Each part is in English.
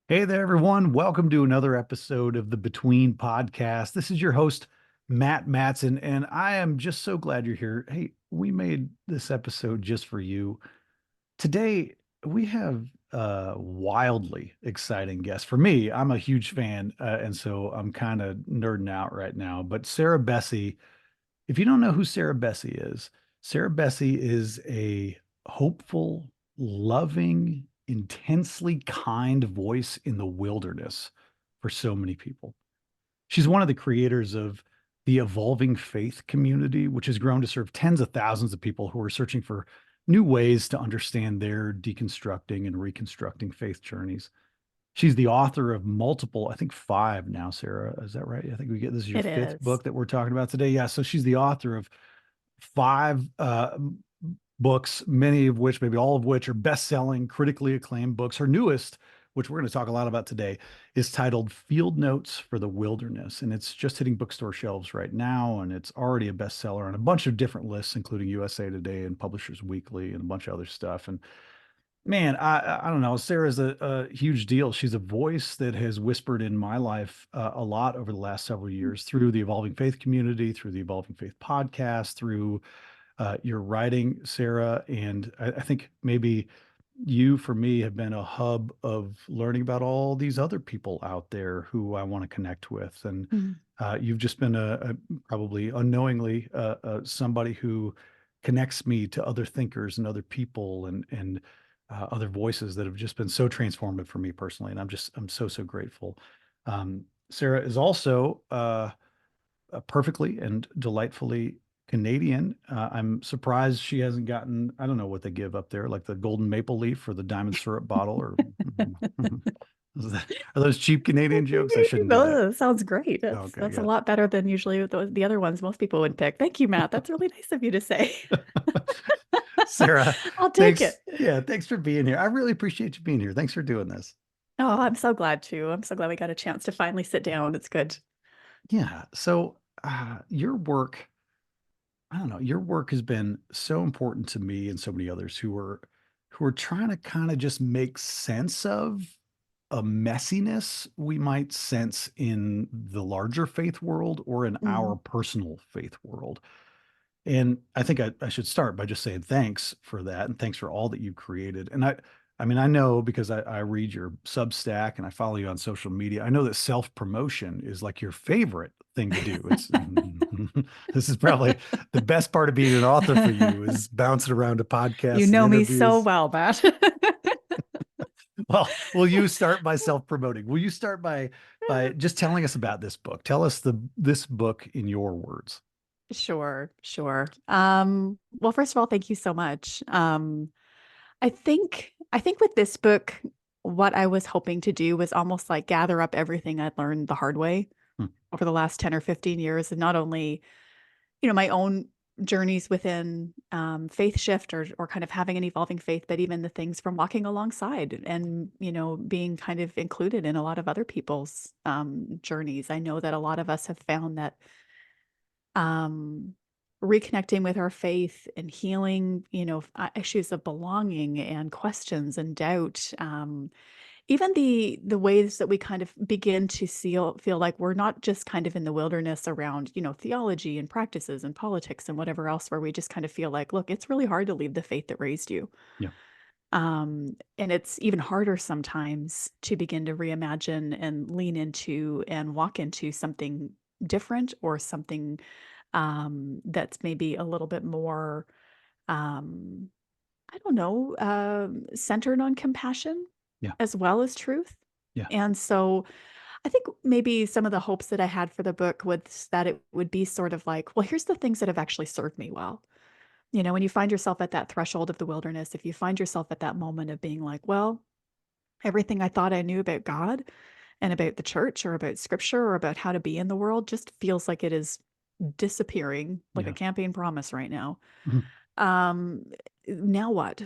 Hey there, everyone. Welcome to another episode of the Between Podcast. This is your host, Matt Mattson, and I am just so glad you're here. Hey, we made this episode just for you. Today, we have a wildly exciting guest. For me, I'm a huge fan, and so I'm kind of nerding out right now. But Sarah Bessey, if you don't know who Sarah Bessey is, Sarah Bessey is a hopeful, loving, intensely kind voice in the wilderness for so many people. She's one of the creators of the Evolving Faith community, which has grown to serve tens of thousands of people who are searching for new ways to understand their deconstructing and reconstructing faith journeys. She's the author of multiple, I think five now, Sarah. Is that right? I think this is your It fifth is. book that we're talking about today. Yeah. So she's the author of five books, many of which, maybe all of which, are best-selling, critically acclaimed books. Her newest, which we're going to talk a lot about today, is titled Field Notes for the Wilderness, and it's just hitting bookstore shelves right now, and it's already a bestseller on a bunch of different lists, including USA Today and Publishers Weekly and a bunch of other stuff. And man, I don't know. Sarah's a huge deal. She's a voice that has whispered in my life a lot over the last several years through the Evolving Faith community, through the Evolving Faith podcast, through your writing, Sarah. And I think maybe you, for me, have been a hub of learning about all these other people out there who I want to connect with. And Mhm. you've just been probably unknowingly somebody who connects me to other thinkers and other people and other voices that have just been so transformative for me personally. And I'm so grateful. Sarah is also perfectly and delightfully Canadian. I'm surprised she hasn't gotten, I don't know what they give up there, like the golden maple leaf or the diamond syrup bottle or are those cheap Canadian jokes? I shouldn't do that. Oh, that sounds great. Okay, That's a good. lot better than usually the other ones most people would pick. Thank you, Matt. That's really nice of you to say. Sarah, I'll take thanks. it. Yeah, thanks for being here. I really appreciate you being here. Thanks for doing this. Oh, I'm so glad to. I'm so glad we got a chance to finally sit down. It's good. Yeah. So, your work, I don't know, your work has been so important to me and so many others who are trying to kind of just make sense of a messiness we might sense in the larger faith world or in our Mhm. personal faith world. And I think I should start by just saying thanks for that and thanks for all that you've created. And I mean, I know because I read your Substack and I follow you on social media. I know that self-promotion is like your favorite thing to do. It's this is probably the best part of being an author for you is bouncing around to You podcasts and know me so interviews. well, Matt. Well, will you start by self-promoting? Will you start by just telling us about this book? Tell us this book in your words. Sure, sure. Well, first of all, thank you so much. I think with this book, what I was hoping to do was almost like gather up everything I'd learned the hard way Hmm. over the last 10 or 15 years, and not only, my own journeys within faith shift or kind of having an evolving faith, but even the things from walking alongside and, being kind of included in a lot of other people's journeys. I know that a lot of us have found that um, reconnecting with our faith and healing, issues of belonging and questions and doubt. Even the ways that we kind of begin to feel like we're not just kind of in the wilderness around, theology and practices and politics and whatever else, where we just kind of feel like, look, it's really hard to leave the faith that raised you. Yeah. And it's even harder sometimes to begin to reimagine and lean into and walk into something different or something that's maybe a little bit more, um, I don't know, centered on compassion Yeah. as well as truth. Yeah. And so I think maybe some of the hopes that I had for the book was that it would be sort of like, well, here's the things that have actually served me well. When you find yourself at that threshold of the wilderness, if you find yourself at that moment of being like, well, everything I thought I knew about God and about the church or about scripture or about how to be in the world just feels like it is disappearing like a Yeah. campaign promise right now. Mhm. Um, now what?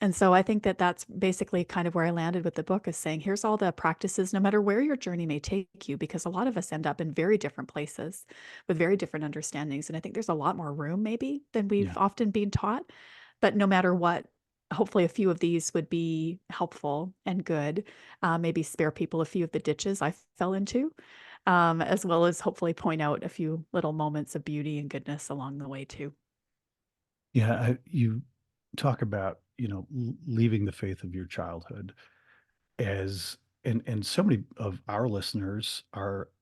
And so I think that that's basically kind of where I landed with the book is saying, here's all the practices, no matter where your journey may take you, because a lot of us end up in very different places with very different understandings. And I think there's a lot more room maybe than we've Yeah. often been taught. But no matter what hopefully a few of these would be helpful and good, maybe spare people a few of the ditches I fell into, as well as hopefully point out a few little moments of beauty and goodness along the way too. Yeah, you talk about, leaving the faith of your childhood as, and so many of our listeners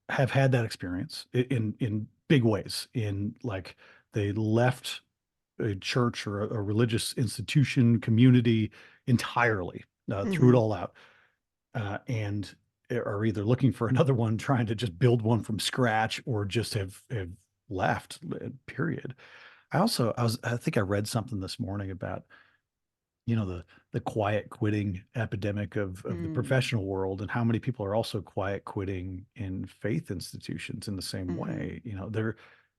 have had that experience in big ways, in like they left a church or a religious institution community entirely, threw it Mhm. all out, and are either looking for another one, trying to just build one from scratch, or just have left, period. I think I read something this morning about, the quiet quitting epidemic of the Mm. professional world, and how many people are also quiet quitting in faith institutions in the same Mhm. way.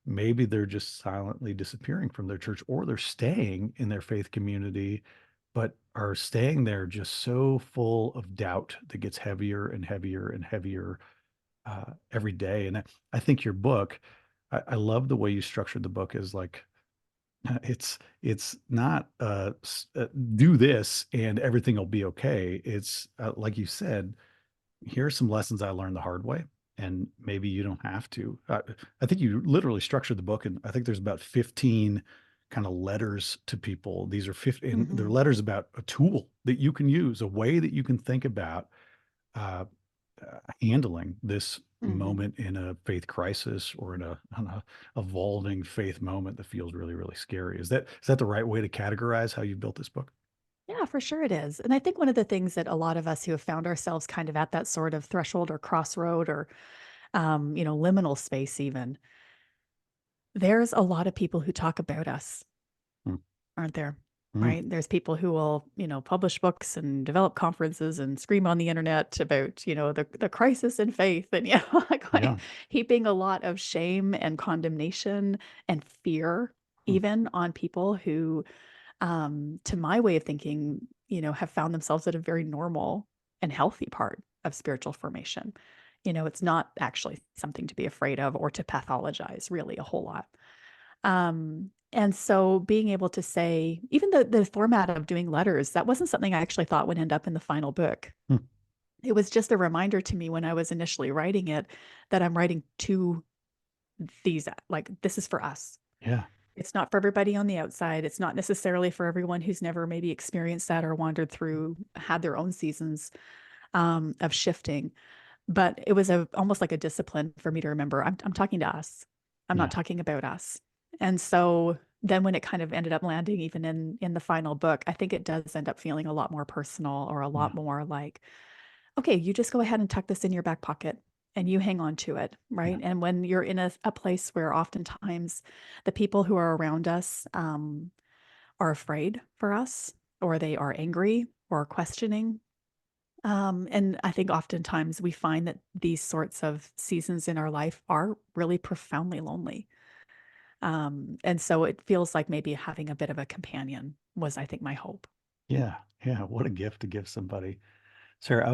They're just silently disappearing from their church, or they're staying in their faith community, but are staying there just so full of doubt that gets heavier and heavier and heavier, every day. And I think your book, I love the way you structured the book, is like, it's not, do this and everything will be okay. It's, like you said, here's some lessons I learned the hard way, and maybe you don't have to. I think you literally structured the book, and I think there's about 15 kind of letters to people. These are 15, and they're Mhm. letters about a tool that you can use, a way that you can think about, uh, handling this Mhm. moment in a faith crisis, or in a evolving faith moment that feels really, really scary. Is that the right way to categorize how you built this book? Yeah, for sure it is. And I think one of the things that a lot of us who have found ourselves kind of at that sort of threshold or crossroad or liminal space even, there's a lot of people who talk about us, Mm, aren't there? mm, Right? There's people who will, publish books and develop conferences and scream on the internet about, the crisis in faith and like yeah. heaping a lot of shame and condemnation and fear Mm, even on people who, to my way of thinking, have found themselves at a very normal and healthy part of spiritual formation. It's not actually something to be afraid of or to pathologize really a whole lot. And so being able to say, even the format of doing letters, that wasn't something I actually thought would end up in the final book. mm, It was just a reminder to me when I was initially writing it that I'm writing to these, like, this is for us. yeah. It's not for everybody on the outside. It's not necessarily for everyone who's never maybe experienced that or wandered through, had their own seasons of shifting. But it was almost like a discipline for me to remember I'm talking to us. I'm not Yeah. talking about us. And so then when it kind of ended up landing even in the final book, I think it does end up feeling a lot more personal or a Yeah. lot more like, okay, you just go ahead and tuck this in your back pocket and you hang on to it, Yeah. right? And when you're in a place where oftentimes the people who are around us are afraid for us, or they are angry or questioning, and I think oftentimes we find that these sorts of seasons in our life are really profoundly lonely. And so it feels like maybe having a bit of a companion was, I think, my hope. Yeah. Yeah. What a gift to give somebody. Sarah, I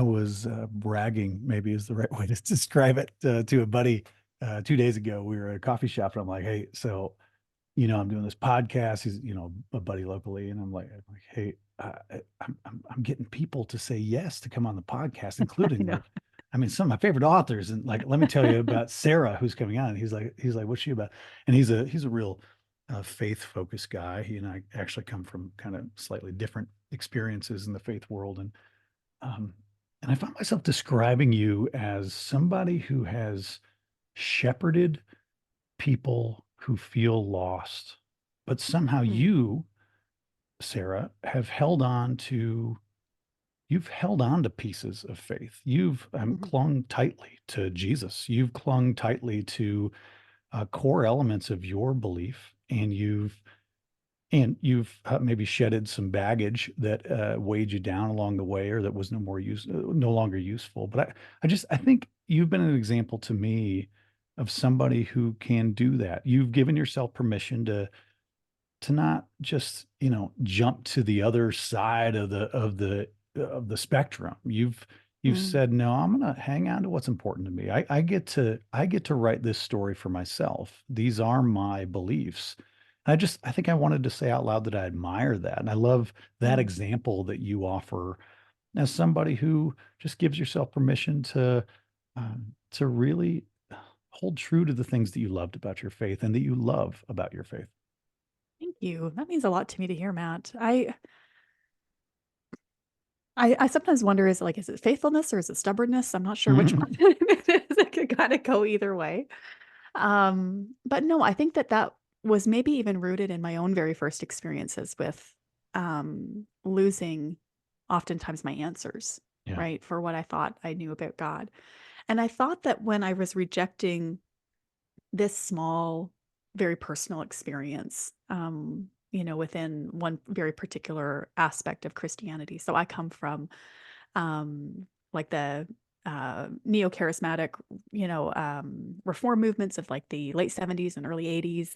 was bragging, maybe is the right way to describe it, to a buddy, 2 days ago. We were at a coffee shop, and I'm like, "Hey, so, I'm doing this podcast." He's, a buddy locally, and I'm like, "Hey, I'm getting people to say yes to come on the podcast, I including, know. like, I mean, some of my favorite authors, and, like, let me tell you about Sarah, who's coming on." He's like, "What's she about?" And he's a real, faith focused guy. He and I actually come from kind of slightly different experiences in the faith world, um, and I found myself describing you as somebody who has shepherded people who feel lost, but somehow Mm, you, Sarah, you've held on to pieces of faith. You've, mhm, clung tightly to Jesus. You've clung tightly to, core elements of your belief, and you've maybe shedded some baggage that, weighed you down along the way, or that was no longer useful. But I think you've been an example to me of somebody who can do that. You've given yourself permission to not just, jump to the other side of the spectrum. You've mm, said, no, I'm going to hang on to what's important to me. I get to write this story for myself. These are my beliefs, I think I wanted to say out loud that I admire that. And I love that Mm. example that you offer as somebody who just gives yourself permission to really hold true to the things that you loved about your faith and that you love about your faith. Thank you. That means a lot to me to hear, Matt. I sometimes wonder, is it faithfulness or is it stubbornness? I'm not sure which one it is. It could kind of go either way. But no, I think that that was maybe even rooted in my own very first experiences with losing oftentimes my answers, Yeah. right, for what I thought I knew about God. And I thought that when I was rejecting this small, very personal experience, within one very particular aspect of Christianity. So I come from like the neo-charismatic, reform movements of like the late 70s and early 80s.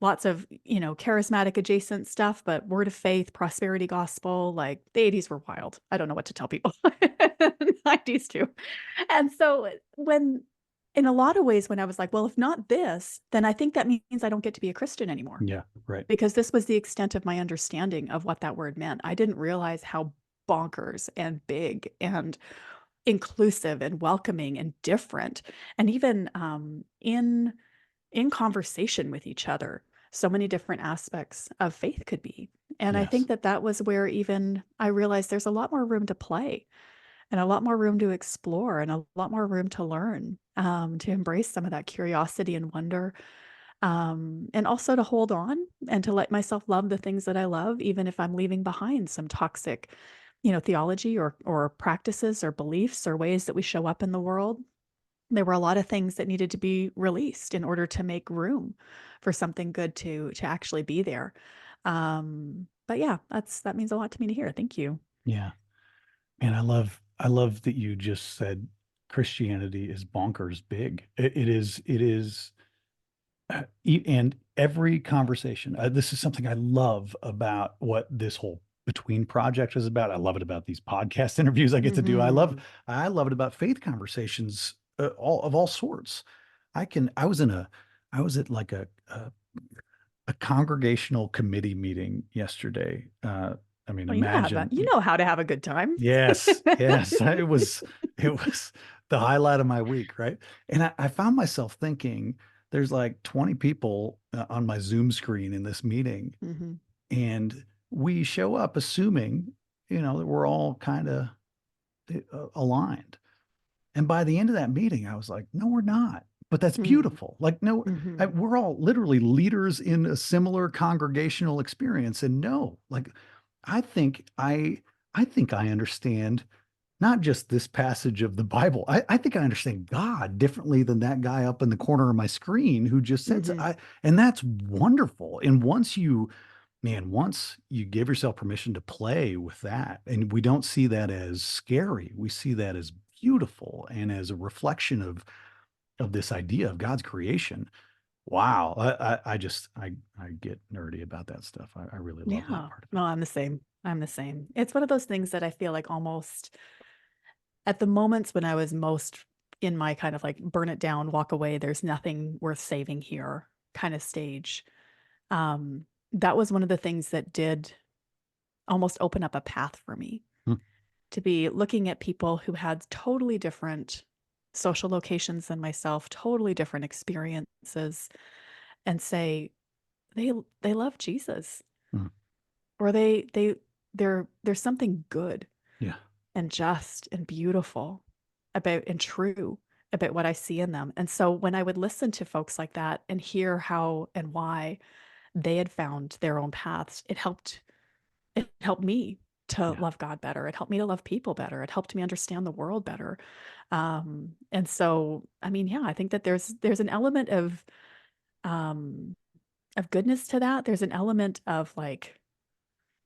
Lots of, charismatic adjacent stuff, but word of faith, prosperity gospel, like the 80s were wild. I don't know what to tell people. 90s too. And so when in a lot of ways, when I was like, well, if not this, then I think that means I don't get to be a Christian anymore Yeah. Right. because this was the extent of my understanding of what that word meant. I didn't realize how bonkers and big and inclusive and welcoming and different, and even in conversation with each other, so many different aspects of faith could be. And I Yes. think that that was where even I realized there's a lot more room to play and a lot more room to explore and a lot more room to learn, to embrace some of that curiosity and wonder, and also to hold on and to let myself love the things that I love, even if I'm leaving behind some toxic, theology or practices or beliefs or ways that we show up in the world. There were a lot of things that needed to be released in order to make room for something good to actually be there. But yeah, that means a lot to me to hear. Thank you. Yeah. And I love that you just said Christianity is bonkers big. And every conversation, this is something I love about what this whole Between project is about. I love it about these podcast interviews I get to do. Mhm. I love it about faith conversations, all sorts. I was at like a congregational committee meeting yesterday. I mean, Well, you imagine. know how to have a good time. Yes, yes. It was the highlight of my week, right? And I found myself thinking there's like 20 people on my Zoom screen in this meeting, Mhm. and we show up assuming, that we're all kind of aligned. And by the end of that meeting, I was like, no, we're not. But that's Mm. beautiful. Like, no, Mhm. we're all literally leaders in a similar congregational experience. And no, like, I think I I think I understand not just this passage of the Bible. I think I understand God differently than that guy up in the corner of my screen who just said so. Mhm. And that's wonderful. And once you give yourself permission to play with that, and we don't see that as scary, we see that as beautiful and as a reflection of this idea of God's creation. Wow. I get nerdy about that stuff. I really love that Yeah. part of No, I'm the same. I'm the same. It's one of those things that I feel like almost at the moments when I was most in my kind of like burn it down, walk away, there's nothing worth saving here kind of stage. That was one of the things that did almost open up a path for me it. to be looking at people who had totally different social locations than myself, totally different experiences, and say they they love Jesus, Hmm. or there's something good Yeah. and just and beautiful about and true about what I see in them. And so when I would listen to folks like that and hear how and why they had found their own paths, it helped me to Yeah. love God better. It helped me to love people better. It helped me understand the world better. And so, I mean, yeah, I think that there's an element um, of goodness to that. There's an element of like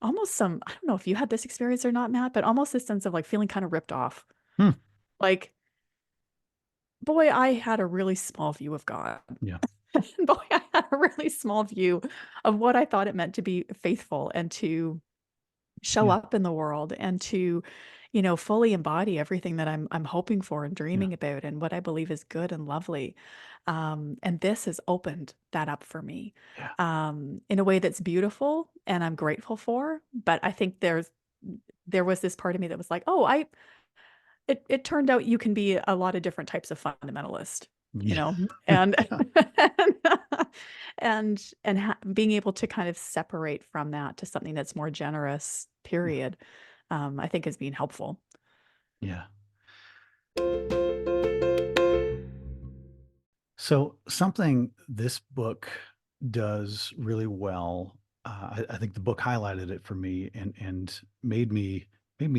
almost some, I don't know if you had this experience or not, Matt, but almost this sense of like feeling kind of ripped off. Hmm. Like, boy, I had a really small view of God. Yeah. Boy, I had a really small view of what I thought it meant to be faithful and to show Yeah. up in the world and to, fully embody everything that I'm hoping for and Yeah. dreaming about and what I believe is good and lovely. And this has opened that up for me Yeah. in a way that's beautiful and I'm grateful for. But I think there was this part of me that was like, oh, it turned out you can be a lot of different types of fundamentalist, Yeah. and being able to kind of separate from that to something that's more generous, period, I think has been helpful. Yeah. So something this book does really well, I think the book highlighted it for me and made me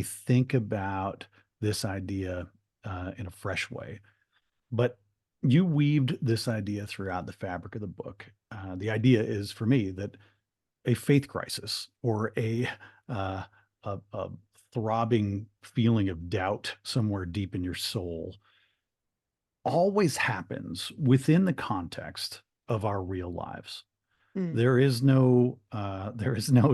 think about this idea in a fresh way. But you weaved this idea throughout the fabric of the book. The idea is for me that a faith crisis or uh, a throbbing feeling of doubt somewhere deep in your soul always happens within the context of our real lives. Mm, There is no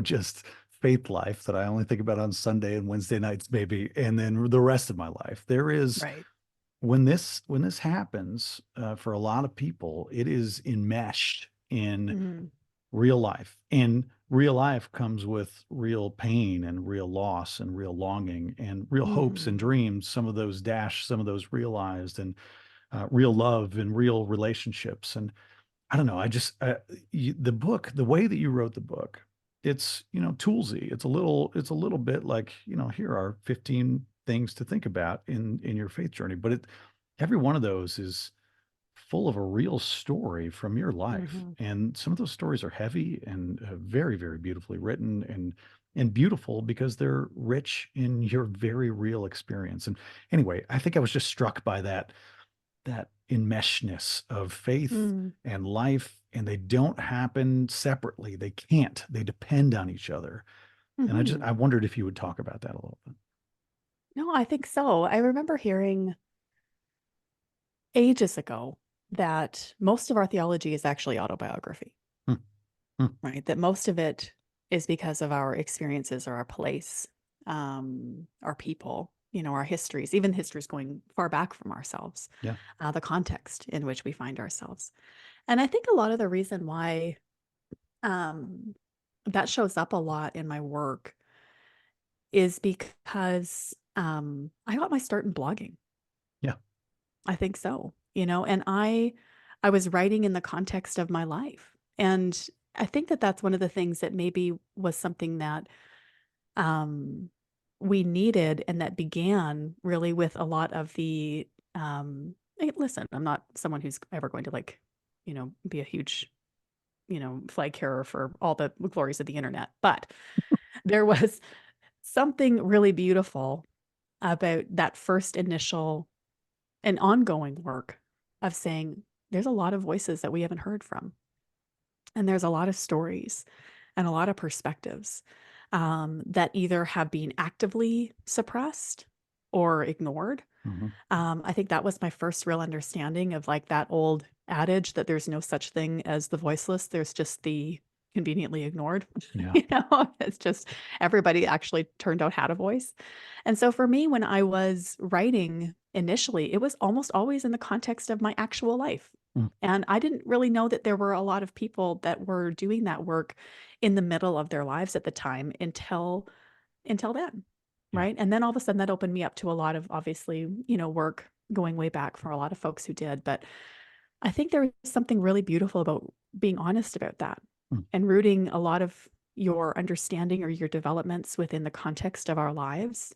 just faith life that I only think about on Sunday and Wednesday nights, maybe, and then the rest of my life. There is right. when this happens for a lot of people, it is enmeshed in Mm, real life. And real life comes with real pain and real loss and real longing and real hopes and mhm, dreams. Some of those dashed, some of those realized, and real love and real relationships. And I don't know. The book, the way that you wrote the book, it's toolsy. It's a little bit like here are 15 things to think about in your faith journey. But every one of those is full of a real story from your life, mhm, and some of those stories are heavy and very, very beautifully written and beautiful because they're rich in your very real experience. And anyway, I think I was just struck by that enmeshness of faith mm, and life, and they don't happen separately. They can't. They depend on each other. And mhm. I wondered if you would talk about that a little bit. No, I think so. I remember hearing ages ago that most of our theology is actually autobiography, Hmm, hmm, right? That most of it is because of our experiences or our place, our people, our histories, even histories going far back from ourselves, yeah. the context in which we find ourselves. And I think a lot of the reason why um, that shows up a lot in my work is because I got my start in blogging. Yeah. I think so, and I was writing in the context of my life. And I think that that's one of the things that maybe was something that um we needed and that began really with a lot of the hey, listen, I'm not someone who's ever going to be a huge, flag carrier for all the glories of the internet, but there was something really beautiful about that first initial and ongoing work of saying there's a lot of voices that we haven't heard from. And there's a lot of stories and a lot of perspectives that either have been actively suppressed or ignored. Hmm. I think that was my first real understanding of like that old adage that there's no such thing as the voiceless, there's just the conveniently ignored. Yeah. It's just everybody actually turned out had a voice. And so for me, when I was writing initially, it was almost always in the context of my actual life. Mm, And I didn't really know that there were a lot of people that were doing that work in the middle of their lives at the time until then. yeah. Right. And then all of a sudden that opened me up to a lot of obviously, work going way back for a lot of folks who did. But I think there is something really beautiful about being honest about that Mm, and rooting a lot of your understanding or your developments within the context of our lives,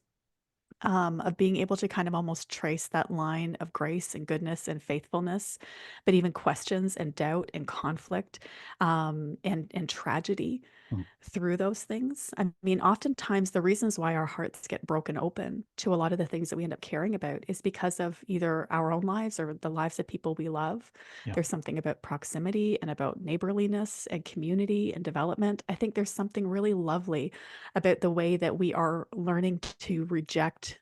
of being able to kind of almost trace that line of grace and goodness and faithfulness, but even questions and doubt and conflict, and tragedy mm, through those things. I mean, oftentimes the reasons why our hearts get broken open to a lot of the things that we end up caring about is because of either our own lives or the lives of people we love. yeah. There's something about proximity and about neighborliness and community and development. I think there's something really lovely about the way that we are learning to reject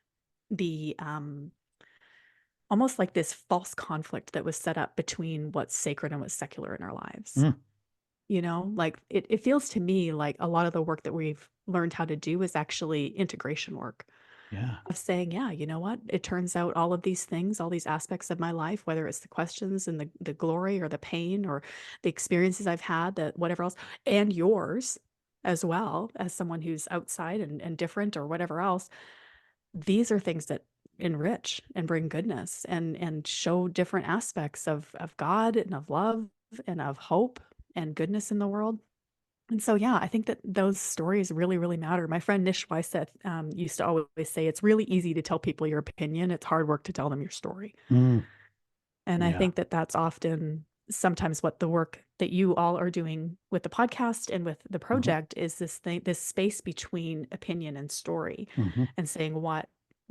the almost like this false conflict that was set up between what's sacred and what's secular in our lives. Mm. Like it feels to me like a lot of the work that we've learned how to do is actually integration work Yeah. of saying, yeah, you know what? It turns out all of these things, all these aspects of my life, whether it's the questions and the glory or the pain or the experiences I've had, that whatever else, and yours as well as someone who's outside and different or whatever else, these are things that enrich and bring goodness and show different aspects of God and of love and of hope and goodness in the world. And so, yeah, I think that those stories really, really matter. My friend Nish Wyseth used to always say, it's really easy to tell people your opinion. It's hard work to tell them your story. Mm, And I yeah. think that that's often sometimes what the work that you all are doing with the podcast and with the Mhm, project is this space between opinion and story, mhm. and saying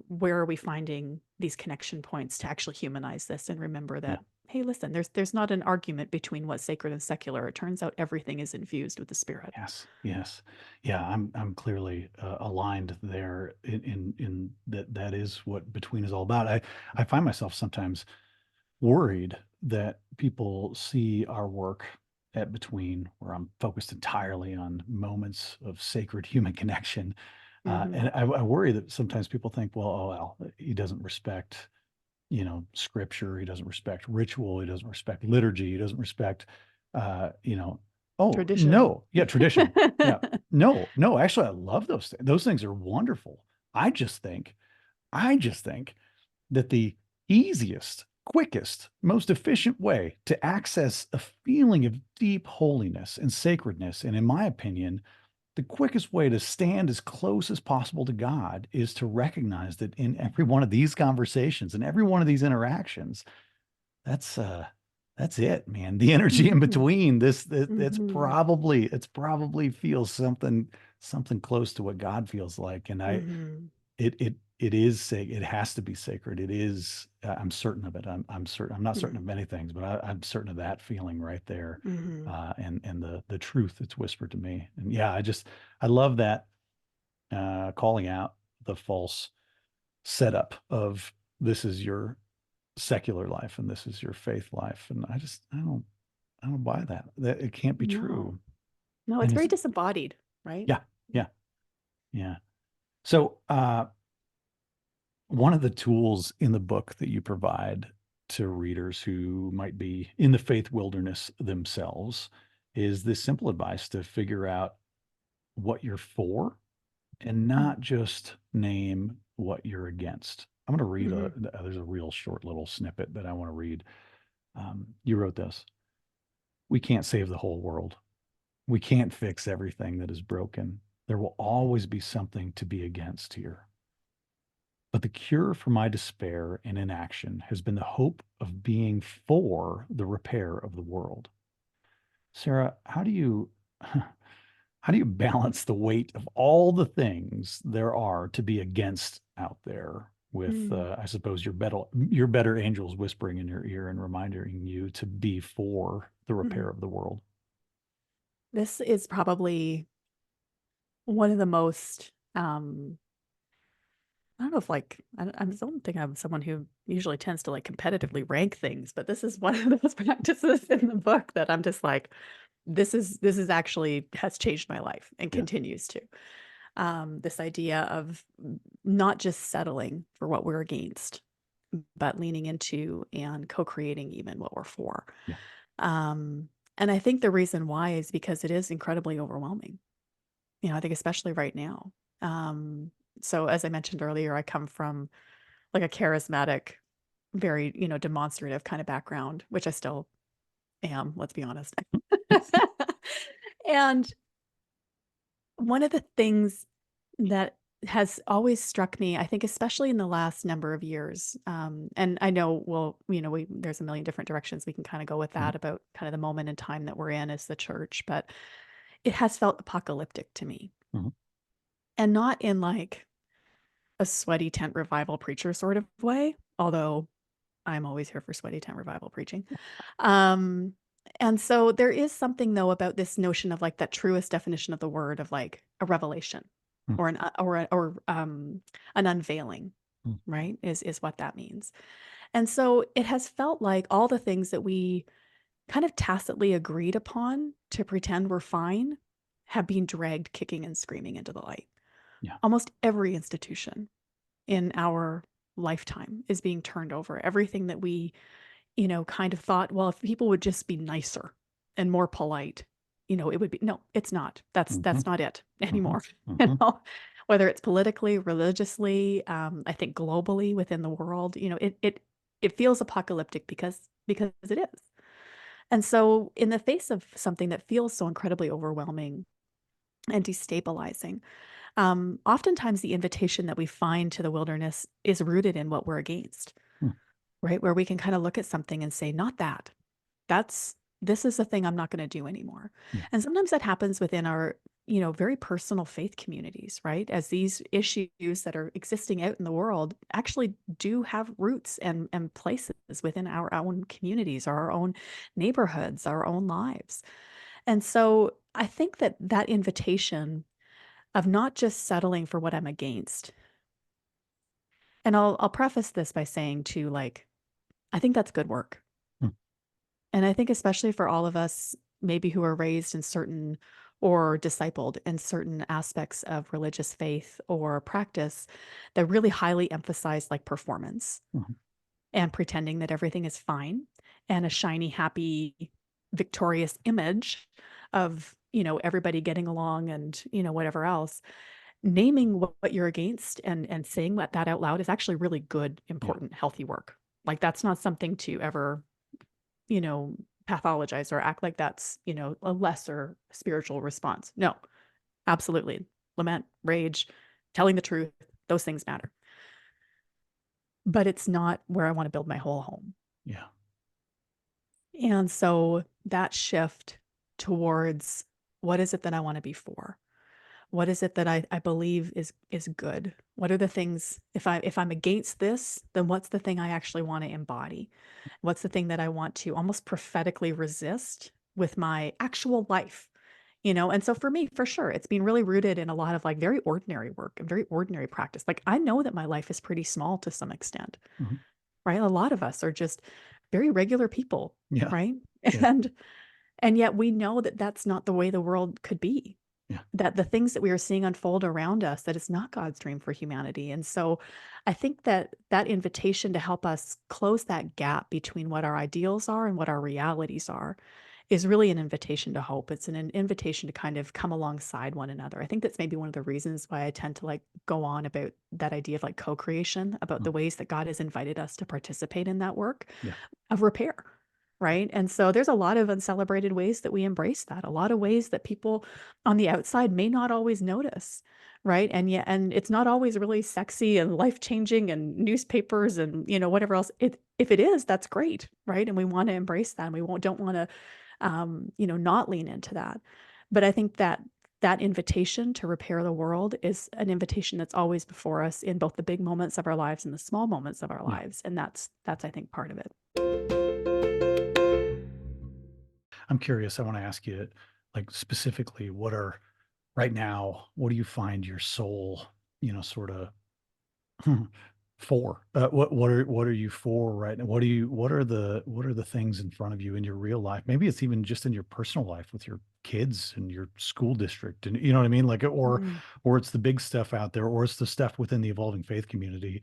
where are we finding these connection points to actually humanize this and remember Yeah. that, hey, listen, there's not an argument between what's sacred and secular. It turns out everything is infused with the spirit. Yes. Yes. Yeah. I'm clearly aligned there in that is what Between is all about. I find myself sometimes worried that people see our work at Between, where I'm focused entirely on moments of sacred human connection. Hmm. And I worry that sometimes people think, well, oh, well, he doesn't respect, scripture. He doesn't respect ritual. He doesn't respect liturgy. He doesn't respect, you know, oh, Tradition. no. Yeah, tradition. Yeah. No, no, actually, I love those things. Those things are wonderful. I just think, I just think that the easiest, quickest, most efficient way to access a feeling of deep holiness and sacredness, and in my opinion, the quickest way to stand as close as possible to God, is to recognize that in every one of these conversations and every one of these interactions, that's that's it, man. The energy in Hmm. between that's Hmm. probably feels something close to what God feels like. And Hmm. it is it has to be sacred. It is, I'm certain of it. I'm certain. I'm not certain of many things, but I'm certain of that feeling right there. Hmm. And the truth that's whispered to me. And yeah, I love that, calling out the false setup of, this is your secular life and this is your faith life. And I don't buy that. That it can't be No, true. no, And it's it's, very disembodied, right? yeah, yeah, yeah. So one of the tools in the book that you provide to readers who might be in the faith wilderness themselves is this simple advice to figure out what you're for and not just name what you're against. I'm going to read Mm-hmm. there's a real short little snippet that I want to read. You wrote this: we can't save the whole world. We can't fix everything that is broken. There will always be something to be against here. But the cure for my despair and inaction has been the hope of being for the repair of the world. Sarah, how do you balance the weight of all the things there are to be against out there with, Mm. I suppose, your better angels whispering in your ear and reminding you to be for the Mhm. repair of the world? This is probably one of the most, I don't know if I don't think I'm someone who usually tends to like competitively rank things, but this is one of those practices in the book that I'm just like, this is actually has changed my life and Yeah. continues to. This idea of not just settling for what we're against, but leaning into and co-creating even what we're for. Yeah. Um, and I think the reason why is because it is incredibly overwhelming. I think especially right now. Um, so as I mentioned earlier, I come from like a charismatic, very, demonstrative kind of background, which I still am, let's be honest. And one of the things that has always struck me, I think, especially in the last number of years, and I know, well, there's a million different directions we can kind of go with Mhm. that about kind of the moment in time that we're in as the church, but it has felt apocalyptic to me, Mhm. and not in like a sweaty tent revival preacher sort of way, although I'm always here for sweaty tent revival preaching. Um, and so there is something though about this notion of like that truest definition of the word of like a revelation Mhm. or an unveiling, Mhm. right? Is what that means. And so it has felt like all the things that we kind of tacitly agreed upon to pretend we're fine have been dragged kicking and screaming into the light. Yeah. Almost every institution in our lifetime is being turned over. Everything that we, kind of thought, well, if people would just be nicer and more polite, it would be, no, it's not. That's Hmm. not it Hmm. anymore. You Hmm. know, whether it's politically, religiously, I think globally within the world, it feels apocalyptic because it is. And so in the face of something that feels so incredibly overwhelming and destabilizing, oftentimes the invitation that we find to the wilderness is rooted in what we're against, right? Where we can kind of look at something and say, not that. This is the thing I'm not going to do anymore. Yeah. And sometimes that happens within our, very personal faith communities, right? As these issues that are existing out in the world actually do have roots and places within our own communities or our own neighborhoods, our own lives. And so I think that that invitation of not just settling for what I'm against. And I'll preface this by saying too, like, I think that's good work. Mm. And I think especially for all of us, maybe who are raised in certain or discipled in certain aspects of religious faith or practice that really highly emphasize like performance Mhm. and pretending that everything is fine and a shiny, happy, victorious image of, everybody getting along and, whatever else. Naming what you're against and saying that out loud is actually really good, Yeah. important, healthy work. Like that's not something to ever, you know, pathologize or act like that's, a lesser spiritual response. No, absolutely. Lament, rage, telling the truth, those things matter. But it's not where I want to build my whole home. Yeah. And so that shift towards what is it that I want to be for? What is it that I believe is good? What are the things if I'm against this, then what's the thing I actually want to embody? What's the thing that I want to almost prophetically resist with my actual life? And so for me, for sure, it's been really rooted in a lot of like very ordinary work and very ordinary practice. Like I know that my life is pretty small to some extent, Mhm. right? A lot of us are just very regular people, Yeah. right? Yeah. And and yet we know that that's not the way the world could be, Yeah. that the things that we are seeing unfold around us, that it's not God's dream for humanity. And so I think that that invitation to help us close that gap between what our ideals are and what our realities are is really an invitation to hope. It's an invitation to kind of come alongside one another. I think that's maybe one of the reasons why I tend to like go on about that idea of like co-creation, about Mm. the ways that God has invited us to participate in that work Yeah. of repair. Right. And so there's a lot of uncelebrated ways that we embrace that, a lot of ways that people on the outside may not always notice. Right. And yet, and it's not always really sexy and life changing and newspapers and, whatever else. If it is, that's great. Right. And we want to embrace that. And don't want to, not lean into that. But I think that that invitation to repair the world is an invitation that's always before us in both the big moments of our lives and the small moments of our Yeah. lives. And that's I think part of it. I'm curious. I want to ask you, like, specifically, right now, what do you find your soul, sort of for? What are you for right now? What are the things in front of you in your real life? Maybe it's even just in your personal life with your kids and your school district, and you know what I mean? Like, Mm. or it's the big stuff out there, or it's the stuff within the evolving faith community.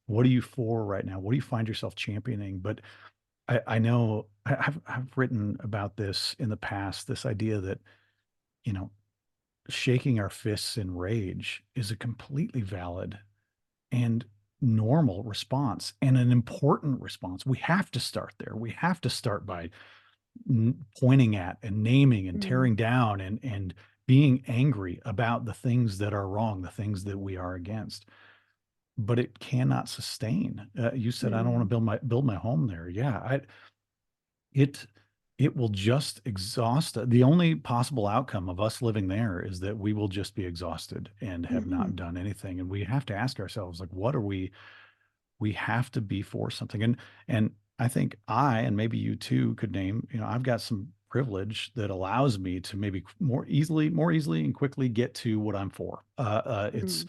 What are you for right now? What do you find yourself championing? But I know I've written about this in the past, this idea that, you know, shaking our fists in rage is a completely valid and normal response and an important response. We have to start there. We have to start by pointing at and naming and Mm. tearing down and being angry about the things that are wrong, the things that we are against. But it cannot sustain. You said I don't want to Mm. build my home there. Yeah, it it will just exhaust the only possible outcome of us living there is that we will just be exhausted and have not Mhm. done anything. And we have to ask ourselves, like, what are we have to be for something. And I think I, and maybe you too, could name, I've got some privilege that allows me to maybe more easily and quickly get to what I'm for. It's Mm.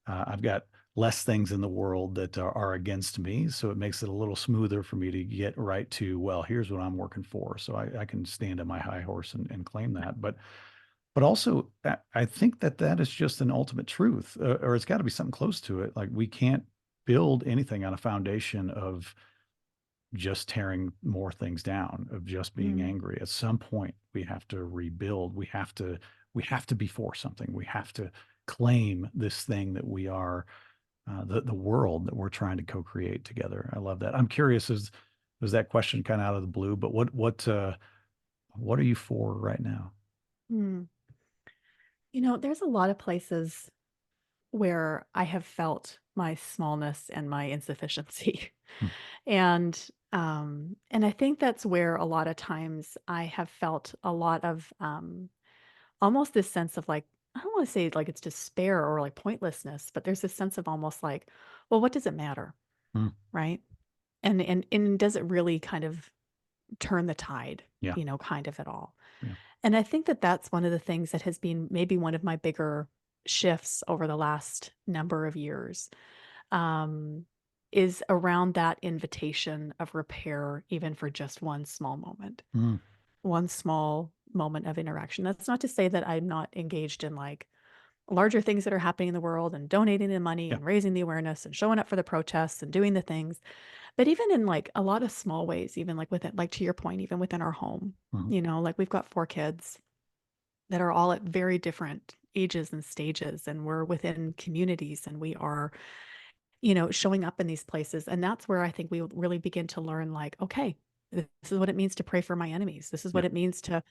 I've got less things in the world that are against me. So it makes it a little smoother for me to get right to, well, here's what I'm working for. So I can stand on my high horse and claim that. But also, I think that that is just an ultimate truth, or it's got to be something close to it. Like we can't build anything on a foundation of just tearing more things down, of just being Mm. angry. At some point, we have to rebuild. We have to be for something. We have to claim this thing that we are, the world that we're trying to co-create together. I love that. I'm curious, is was that question kind of out of the blue? But what are you for right now? Mm. There's a lot of places where I have felt my smallness and my insufficiency. Hmm. And I think that's where a lot of times I have felt a lot of almost this sense of like, I don't want to say like it's despair or like pointlessness, but there's this sense of almost like, well, what does it matter? Hmm. Right. And does it really kind of turn the tide, Yeah. kind of at all? Yeah. And I think that that's one of the things that has been maybe one of my bigger shifts over the last number of years, um, is around that invitation of repair, even for just one small moment, Hmm. one small moment of interaction. That's not to say that I'm not engaged in like larger things that are happening in the world and donating the money Yeah. and raising the awareness and showing up for the protests and doing the things. But even in like a lot of small ways, even like within, like to your point, even within our home, Hmm. like we've got 4 kids that are all at very different ages and stages, and we're within communities and we are, showing up in these places. And that's where I think we really begin to learn like, okay, this is what it means to pray for my enemies. This is Yeah. what it means to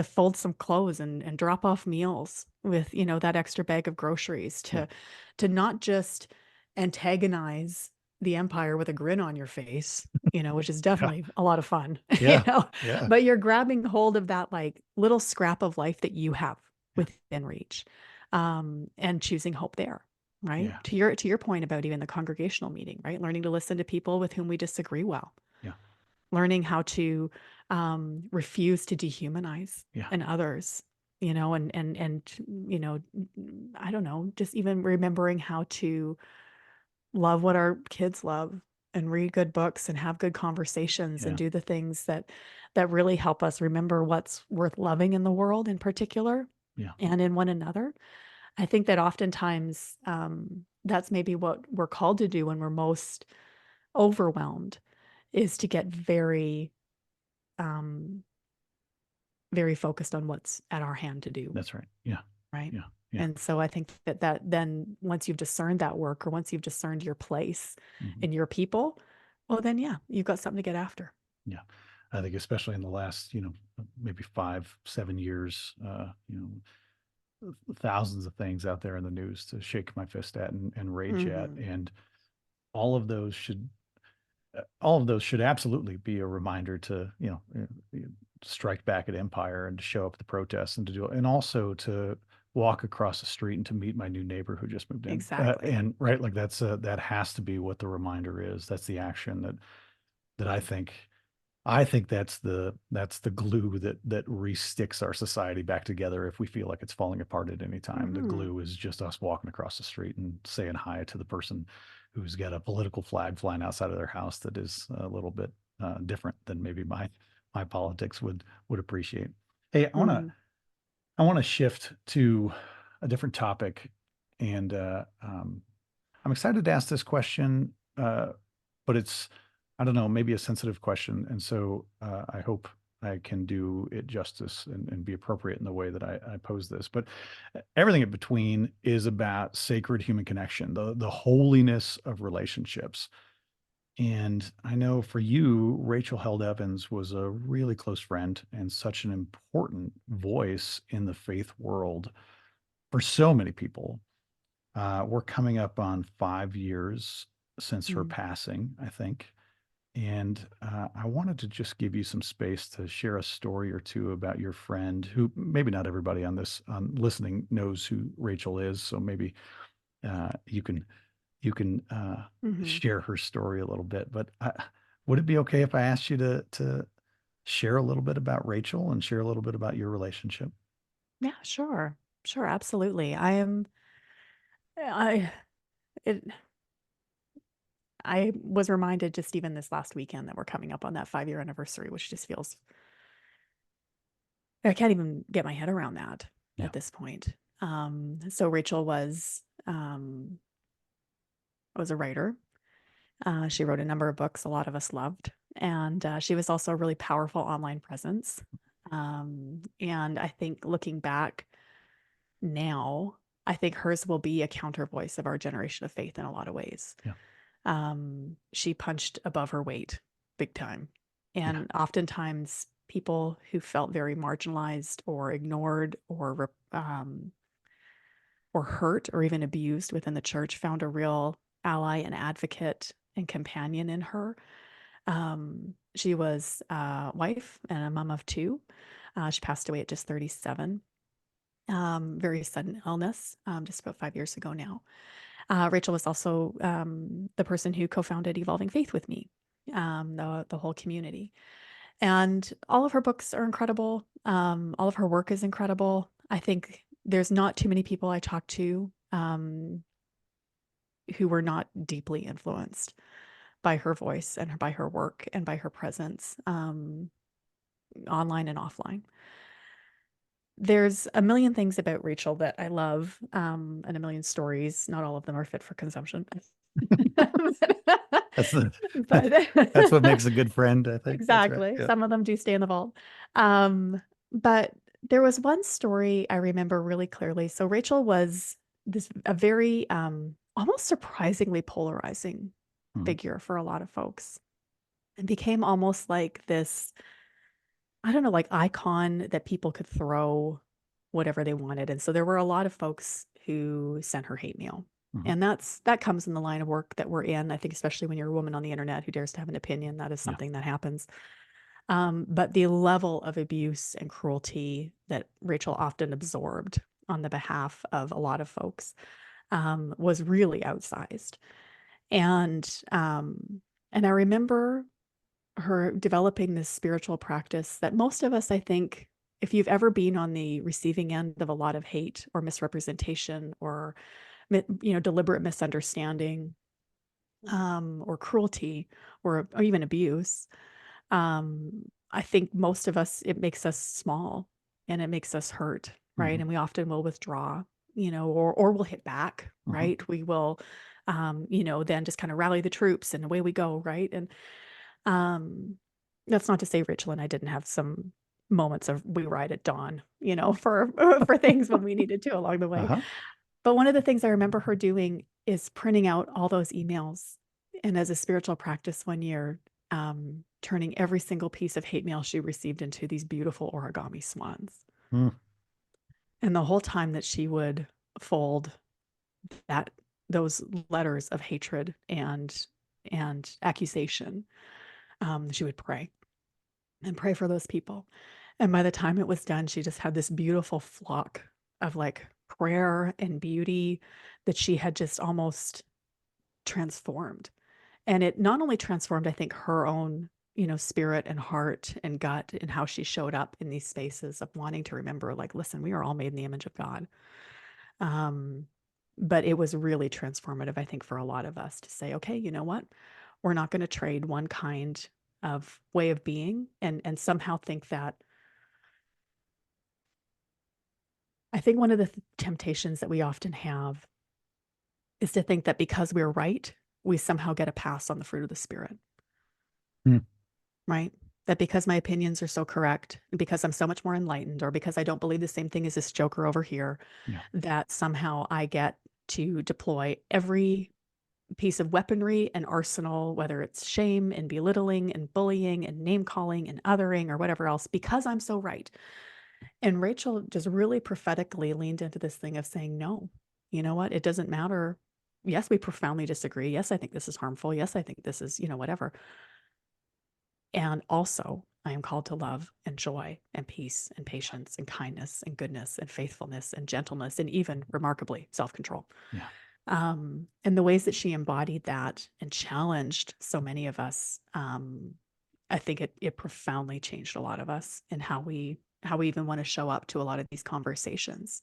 fold some clothes and drop off meals with, that extra bag of groceries, Yeah. to not just antagonize the empire with a grin on your face, which is Yeah. definitely a lot of fun, Yeah. Yeah. but you're grabbing hold of that like little scrap of life that you have Yeah. within reach, and choosing hope there. Right. Yeah. To your point about even the congregational meeting, right? Learning to listen to people with whom we disagree well, Yeah. learning how to refuse to dehumanize Yeah. in others, and I don't know, just even remembering how to love what our kids love and read good books and have good conversations and Yeah. do the things that really help us remember what's worth loving in the world in particular Yeah. and in one another. I think that oftentimes that's maybe what we're called to do when we're most overwhelmed, is to get very um, very focused on what's at our hand to do, That's right. Yeah. right? Yeah. Yeah. And so I think that then once you've discerned that work, or once you've discerned your place Hmm. in your people, well, then yeah, you've got something to get after. Yeah. I think especially in the last, maybe 5, 7 years, thousands of things out there in the news to shake my fist at and rage at. Hmm. And all of those should all of those should absolutely be a reminder to, strike back at empire and to show up at the protests and to do it. And also to walk across the street and to meet my new neighbor who just moved in. Exactly. And right, like that has to be what the reminder is. That's the action that I think that's the glue that resticks our society back together if we feel like it's falling apart at any time. The Hmm. glue is just us walking across the street and saying hi to the person who's got a political flag flying outside of their house that is a little bit different than maybe my politics would appreciate. Hey, I want to Hmm. I want to shift to a different topic, and I'm excited to ask this question, but it's, I don't know, maybe a sensitive question. And so I hope I can do it justice and be appropriate in the way that I pose this. But everything in between is about sacred human connection, the holiness of relationships. And I know for you, Rachel Held Evans was a really close friend and such an important voice in the faith world for so many people. We're coming up on 5 years since her Hmm. passing, I think. And I wanted to just give you some space to share a story or two about your friend, who maybe not everybody on this on listening knows who Rachel is. So maybe you can Hmm. share her story a little bit. But would it be okay if I asked you to share a little bit about Rachel and share a little bit about your relationship? Yeah, sure. Sure, absolutely. I I was reminded just even this last weekend that we're coming up on that 5-year anniversary, which just feels, I can't even get my head around that Yeah. at this point. So Rachel was a writer. She wrote a number of books a lot of us loved. And she was also a really powerful online presence. And I think looking back now, I think hers will be a counter voice of our generation of faith in a lot of ways. Yeah. She punched above her weight big time. And Yeah. oftentimes people who felt very marginalized or ignored or hurt or even abused within the church found a real ally and advocate and companion in her. She was a wife and a mom of 2. She passed away at just 37. Very sudden illness, just about 5 years ago now. Rachel was also the person who co-founded Evolving Faith with me, the whole community. And all of her books are incredible. All of her work is incredible. I think there's not too many people I talk to who were not deeply influenced by her voice and by her work and by her presence, online and offline. There's a million things about Rachel that I love, and a million stories. Not all of them are fit for consumption. That's the But that's what makes a good friend, I think. That's right. exactly. Yeah. Some of them do stay in the vault. But there was one story I remember really clearly. So Rachel was a very almost surprisingly polarizing Mhm. figure for a lot of folks, and became almost like this, I don't know, like icon that people could throw whatever they wanted. And so there were a lot of folks who sent her hate mail. Mhm. And that comes in the line of work that we're in. I think especially when you're a woman on the internet who dares to have an opinion, that is Yeah. something that happens. But the level of abuse and cruelty that Rachel often absorbed on the behalf of a lot of folks was really outsized. And I remember her developing this spiritual practice that most of us, I think, if you've ever been on the receiving end of a lot of hate or misrepresentation or deliberate misunderstanding, or cruelty or even abuse, I think most of us, it makes us small and it makes us hurt, right? Mhm. And we often will withdraw, or we'll hit back, Mhm. right? We will, then just kind of rally the troops and away we go, right? And um, that's not to say Rachel and I didn't have some moments of we ride at dawn, for for things when we needed to along the way. Uh-huh. But one of the things I remember her doing is printing out all those emails, and as a spiritual practice one year, turning every single piece of hate mail she received into these beautiful origami swans. Mm. And the whole time that she would fold that those letters of hatred and accusation, she would pray and pray for those people. And by the time it was done, she just had this beautiful flock of like prayer and beauty that she had just almost transformed. And it not only transformed, I think, her own, spirit and heart and gut and how she showed up in these spaces of wanting to remember, like, listen, we are all made in the image of God. Um, but it was really transformative, I think, for a lot of us to say, okay, you know what? We're not going to trade one kind of way of being and somehow think that. I think one of the temptations that we often have is to think that because we're right, we somehow get a pass on the fruit of the spirit, Mm. right? That because my opinions are so correct, and because I'm so much more enlightened, or because I don't believe the same thing as this joker over here, Yeah. that somehow I get to deploy every piece of weaponry and arsenal, whether it's shame and belittling and bullying and name calling and othering or whatever else, because I'm so right. And Rachel just really prophetically leaned into this thing of saying, no, you know what? It doesn't matter. Yes, we profoundly disagree. Yes, I think this is harmful. Yes, I think this is, whatever. And also, I am called to love and joy and peace and patience and kindness and goodness and faithfulness and gentleness and even remarkably self-control. Yeah. And the ways that she embodied that and challenged so many of us, I think it profoundly changed a lot of us in how we even want to show up to a lot of these conversations.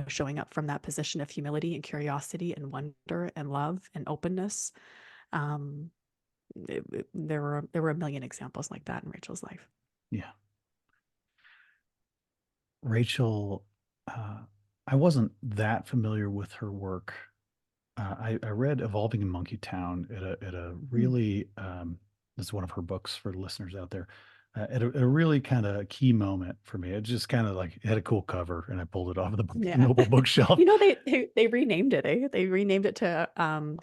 showing up from that position of humility and curiosity and wonder and love and openness. Um, there were a million examples like that in Rachel's life. Yeah. Rachel, I wasn't that familiar with her work. I read Evolving in Monkeytown at a Mm. really, this is one of her books for the listeners out there, at a really kind of key moment for me. It just kind of like it had a cool cover, and I pulled it off of the Yeah. Noble bookshelf. They renamed it, eh? They renamed it to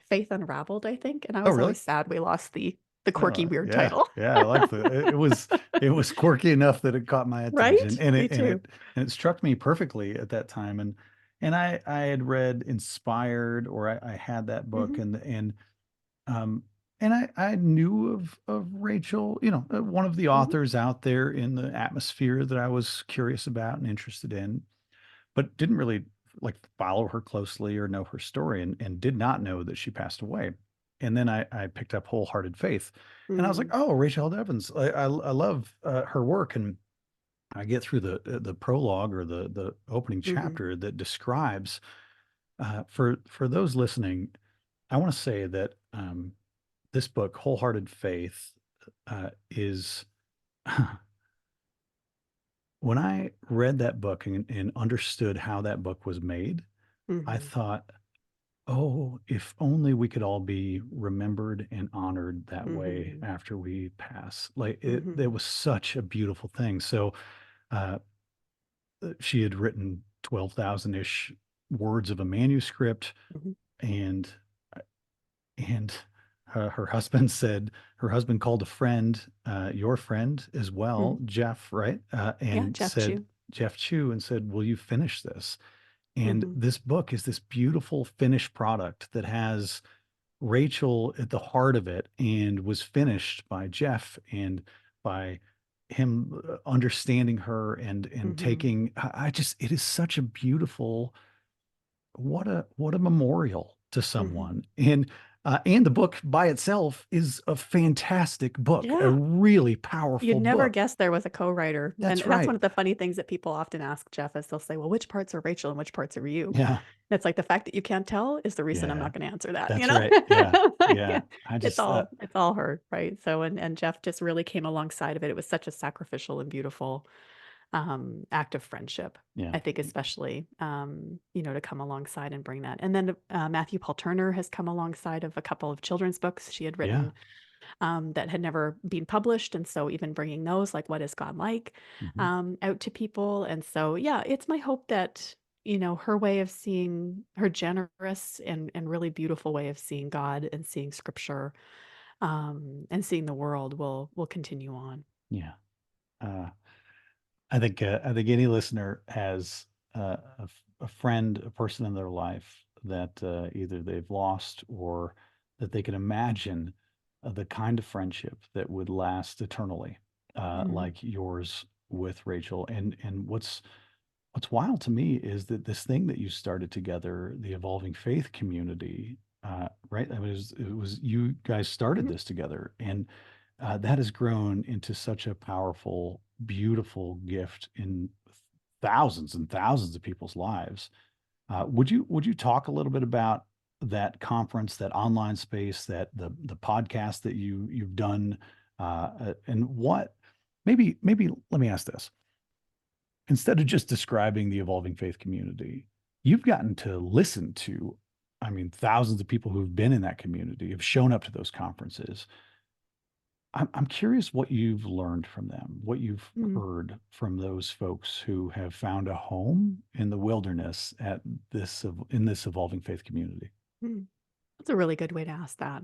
Faith Unraveled, I think. And I Oh, was really? always sad we lost the quirky, weird Yeah, title. yeah. I like it was quirky enough that it caught my attention, Right? Me too. and it struck me perfectly at that time. And I had read Inspired, or I had that book, Hmm. um and I knew of Rachel, one of the Hmm. authors out there in the atmosphere that I was curious about and interested in, but didn't really like follow her closely or know her story, and did not know that she passed away. And then I picked up Wholehearted Faith, and I was like, Mm. oh, Rachel Held Evans. I love her work. And I get through the prologue, or the opening Hmm. chapter that describes, for those listening, I want to say that this book, Wholehearted Faith, is when I read that book and understood how that book was made, I Hmm. thought, oh, if only we could all be remembered and honored that way Hmm. after we pass. Like it Hmm. was such a beautiful thing. So uh, she had written 12,000 ish words of a manuscript, Hmm. and and her husband said, her husband called a friend, your friend as well, Hmm. Jeff, right? Yeah, And Jeff said, Chu. Jeff Chu, and said, will you finish this? And Hmm. this book is this beautiful finished product that has Rachel at the heart of it, and was finished by Jeff, and by him understanding her, and Hmm. taking, I just, it is such a beautiful, what a memorial to Hmm. someone. And the book by itself is a fantastic book, a Yeah. really You'd powerful never book. guess there was a co-writer. And That's that's one right. of the funny things that people often ask Jeff is they'll say, well, which parts are Rachel and which parts are you? Yeah. And it's like the fact that you can't tell is the reason I'm Yeah. not going to answer that, That's right. Yeah. Yeah. Like, I it's just all her, right? So and Jeff just really came alongside of it. It was such a sacrificial and beautiful act of friendship. yeah. I think especially to come alongside and bring that. And then Matthew Paul Turner has come alongside of a couple of children's books she had Yeah. written that had never been published. And so even bringing those, like What Is God Like, Mhm. out to people. And so, yeah, it's my hope that, her way of seeing, her generous and really beautiful way of seeing God and seeing scripture and seeing the world will continue on. Yeah. Uh, I think any listener has a friend, a person in their life that either they've lost, or that they can imagine the kind of friendship that would last eternally, Mm. like yours with Rachel. And what's wild to me is that this thing that you started together, the Evolving Faith community, right? I mean, it was you guys started Mhm. this together, and that has grown into such a powerful, beautiful gift in thousands and thousands of people's lives. Would you talk a little bit about that conference, that online space, that the podcast that you've done, and what? Maybe let me ask this: instead of just describing the Evolving Faith community, you've gotten to listen to, I mean, thousands of people who've been in that community, have shown up to those conferences. I'm curious what you've learned from them, what you've Mm. heard from those folks who have found a home in the wilderness in this Evolving Faith community. Mm. That's a really good way to ask that.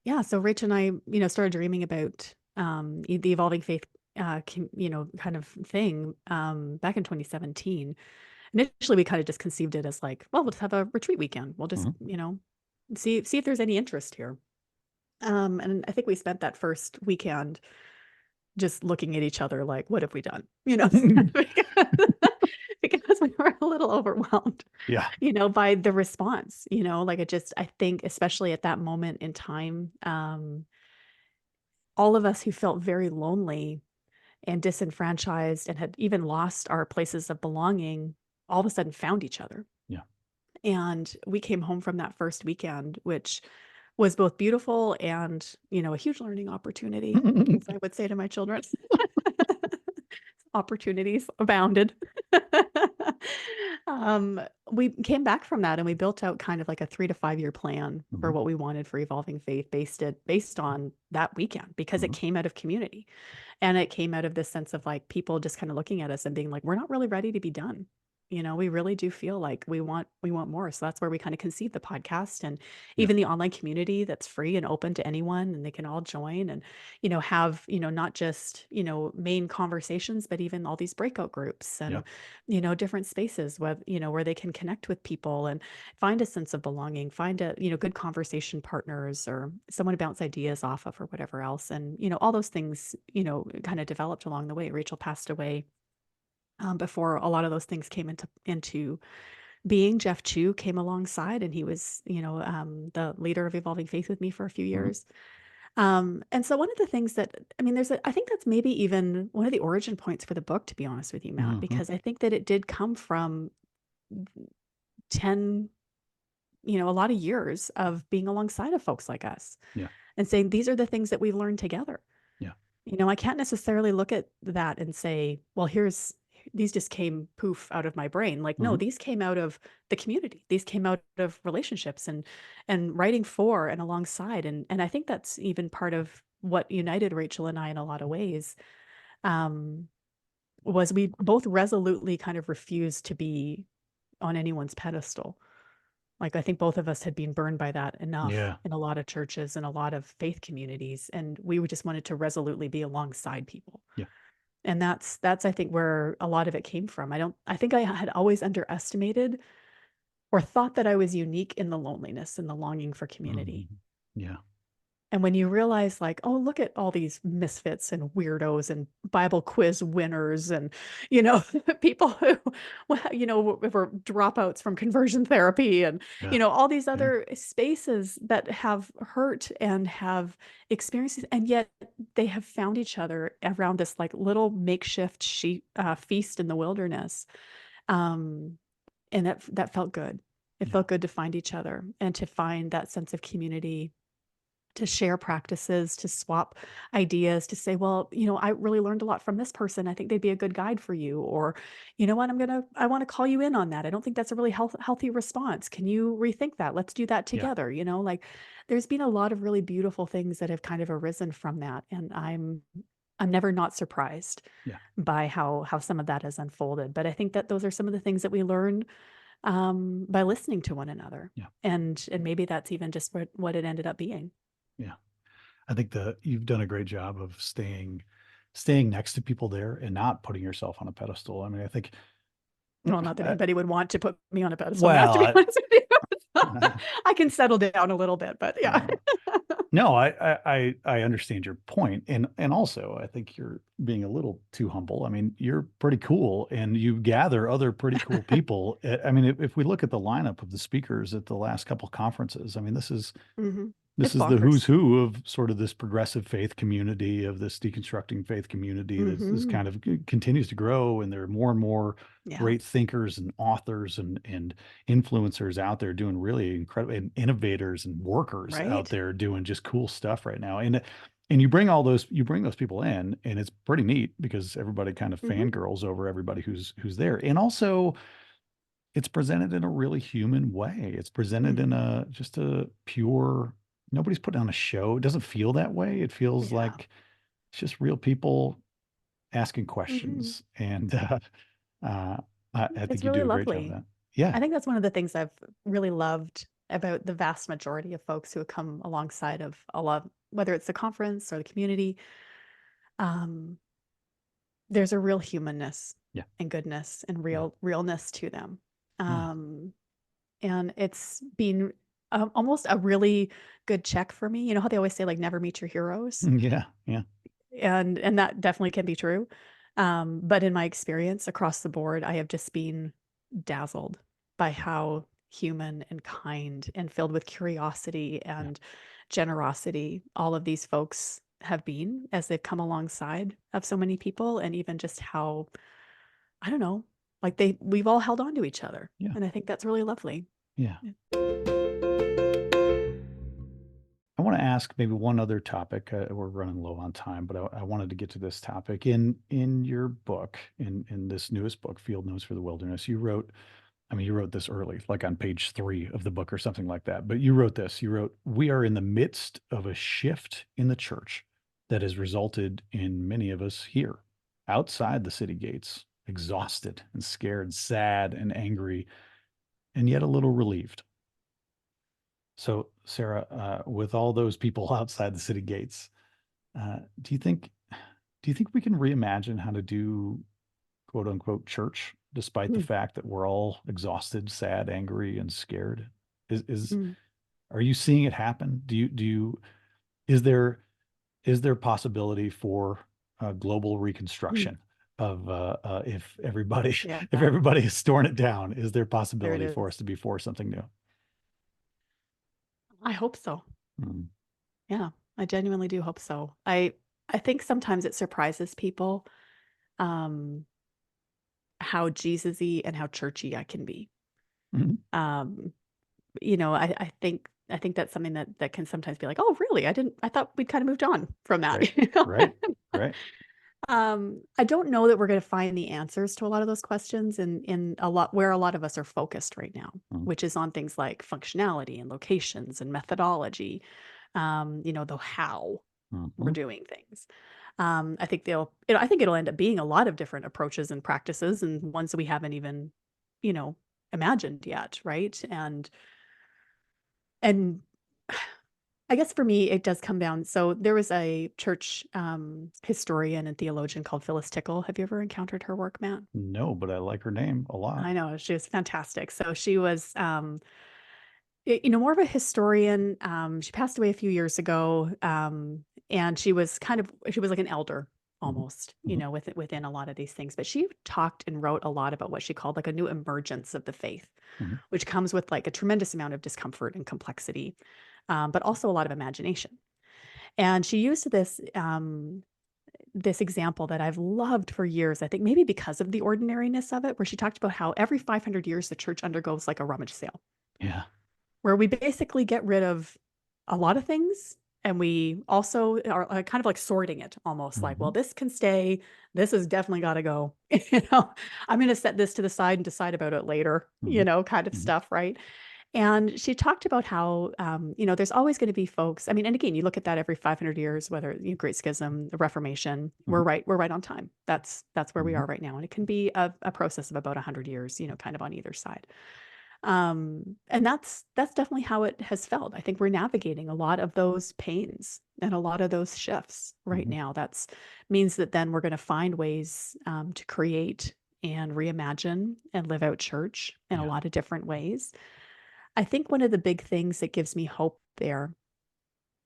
Yeah, so Rich and I, started dreaming about the evolving faith, kind of thing back in 2017. Initially, we kind of just conceived it as like, well, let's have a retreat weekend. We'll just, Mhm. see if there's any interest here. And I think we spent that first weekend just looking at each other like, what have we done? Because we were a little overwhelmed, Yeah. by the response, like I think, especially at that moment in time, all of us who felt very lonely and disenfranchised and had even lost our places of belonging, all of a sudden found each other. Yeah. And we came home from that first weekend, which was both beautiful and, a huge learning opportunity, as I would say to my children. Opportunities abounded. We came back from that and we built out kind of like a 3 to 5 year plan for Mhm. what we wanted for Evolving Faith based on that weekend, because it Mhm. came out of community. And it came out of this sense of like people just kind of looking at us and being like, we're not really ready to be done. We really do feel like we want more. So that's where we kind of conceived the podcast, and Yeah. even the online community that's free and open to anyone, and they can all join and, have, not just, main conversations, but even all these breakout groups Yeah. and, different spaces where they can connect with people and find a sense of belonging, find good conversation partners or someone to bounce ideas off of or whatever else. And, all those things, kind of developed along the way. Rachel passed away before a lot of those things came into being. Jeff Chu came alongside, and he was, the leader of Evolving Faith with me for a few Mhm. years. And so one of the things that, I mean, I think that's maybe even one of the origin points for the book, to be honest with you, Matt, Mhm. because I think that it did come from 10, a lot of years of being alongside of folks like us Yeah. and saying, these are the things that we've learned together. Yeah. I can't necessarily look at that and say, well, these just came poof out of my brain. Like, no, Mhm. these came out of the community. These came out of relationships and writing for and alongside. And I think that's even part of what united Rachel and I in a lot of ways. Um, was we both resolutely kind of refused to be on anyone's pedestal. Like, I think both of us had been burned by that enough Yeah. in a lot of churches and a lot of faith communities, and we just wanted to resolutely be alongside people. Yeah. And that's I think where a lot of it came from. I think I had always underestimated or thought that I was unique in the loneliness and the longing for community. Mhm. Yeah. And when you realize, like, oh, look at all these misfits and weirdos and Bible quiz winners and, people who, well, were dropouts from conversion therapy and, Yeah. all these Yeah. other spaces that have hurt and have experiences, and yet they have found each other around this like little makeshift feast in the wilderness. Um, and that felt good. It Yeah. felt good to find each other and to find that sense of community, to share practices, to swap ideas, to say, well, I really learned a lot from this person. I think they'd be a good guide for you. Or, you know what, I want to call you in on that. I don't think that's a really healthy response. Can you rethink that? Let's do that Yeah. together. Like there's been a lot of really beautiful things that have kind of arisen from that. And I'm never not surprised Yeah. by how some of that has unfolded. But I think that those are some of the things that we learn by listening to one another. Yeah. And maybe that's even just what it ended up being. Yeah. I think you've done a great job of staying next to people there and not putting yourself on a pedestal. I mean, I think, Well, not that uh, anybody would want to put me on a pedestal, Matt, to be well, honest with you. I, I can settle down a little bit, but yeah. no, I understand your point, and also I think you're being a little too humble. I mean, you're pretty cool, and you gather other pretty cool people. I mean, if we look at the lineup of the speakers at the last couple conferences, I mean, Mhm. this It's is the who's bonkers. who of sort of this progressive faith community, of this deconstructing faith community that is kind Mhm. of continues to grow, and there are more and more Yeah, great thinkers and authors and influencers out there doing really incredible, and innovators and workers out right. there doing just cool stuff right now. And you bring those people in, and it's pretty neat because everybody kind of Mhm. fangirls over everybody who's there. And also it's presented in a really human way. It's presented in Mhm. a just a pure, nobody's putting on a show. It doesn't feel that way. It feels Yeah. like it's just real people asking Mhm. questions. And uh, I It's think you really do a great job of lovely. that. Yeah. I think that's one of the things I've really loved about the vast majority of folks who have come alongside of a lot, whether it's the conference or the community. Um, there's a real humanness Yeah. and goodness and Yeah. realness to them. Yeah. Um, And it's been, almost a really good check for me. You know how they always say, like, "Never meet your heroes?" Yeah. Yeah. And that definitely can be true. But in my experience across the board, I have just been dazzled by Yeah. how human and kind and filled with curiosity Yeah. and generosity all of these folks have been as they've come alongside of so many people, and even just how, I don't know, Like we've all held on to each other. Yeah. And I think that's really lovely. Yeah. I want to ask maybe one other topic. We're running low on time, but I wanted to get to this topic. In your book, in this newest book, Field Notes for the Wilderness, you wrote, I mean, you wrote this early, like on page 3 of the book or something like that. But you wrote this. You wrote, "We are in the midst of a shift in the church that has resulted in many of us here, outside the city gates, exhausted and scared, sad and angry, and yet a little relieved." So, Sarah, with all those people outside the city gates, do you think we can reimagine how to do quote unquote church, despite the Mm, fact that we're all exhausted, sad, angry, and scared? Is mm, are you seeing it happen? Is there is there possibility for global mm. reconstruction of if everybody Yeah, if everybody is storing it down? Is there there it possibility for is. us to be for something new? I hope so. Mm, Yeah, I genuinely do hope so. I think sometimes it surprises people um how Jesus-y and how churchy I can be. mhm. Um, I think that's something that can sometimes be like, "Oh, really? I thought we'd kind of moved on from that." Right, right, right. I don't know that we're going to find the answers to a lot of those questions in a lot where a lot of us are focused right now, Mm, which is on things like functionality and locations and methodology, the how we're mhm, doing things. I think it'll end up being a lot of different approaches and practices and ones that we haven't even, you know, imagined yet, right? And I guess for me, it does come down. So there was a church historian and theologian called Phyllis Tickle. Have you ever encountered her work, Matt? no, but I like her name a lot. I know she was fantastic. So she was, more of a historian. She passed away a few years ago, and she was like an elder Mhm, almost, mhm, within a lot of these things. But she talked and wrote a lot about what she called like a new emergence of the faith, mhm, which comes with like a tremendous amount of discomfort and complexity, but also a lot of imagination. And she used this example that I've loved for years. I think maybe because of the ordinariness of it, where she talked about how every 500 years the church undergoes like a rummage sale, yeah. where we basically get rid of a lot of things. And we also are kind of like sorting it almost like, well, Mhm, this can stay. This has definitely got to go. I'm going to set this to the side and decide about it later, mhm, kind of mhm, stuff. Right. And she talked about how, there's always going to be folks. I mean, and again, you look at that every 500 years, whether Great Schism, the Reformation, mhm, we're right on time. That's where we mhm, are right now, and it can be a process of about 100 years, kind of on either side. And that's definitely how it has felt. I think we're navigating a lot of those pains and a lot of those shifts right mhm. now. That's means that then we're going to find ways to create and reimagine and live out church in a Yeah. lot of different ways. I think one of the big things that gives me hope there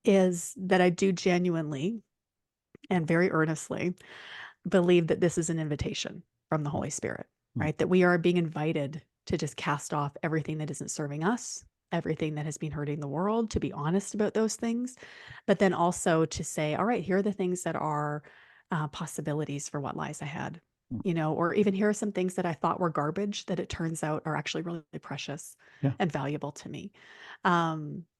is that I do genuinely and very earnestly believe that this is an invitation from the Mm, Holy Spirit, mm, right? That we are being invited to just cast off everything that isn't serving us, everything that has been hurting the world, to be honest about those things, but then also to say, all right, here are the things that are possibilities for what lies ahead. mm. Or even here are some things that I thought were garbage that it turns out are actually really precious Yeah. and valuable to me.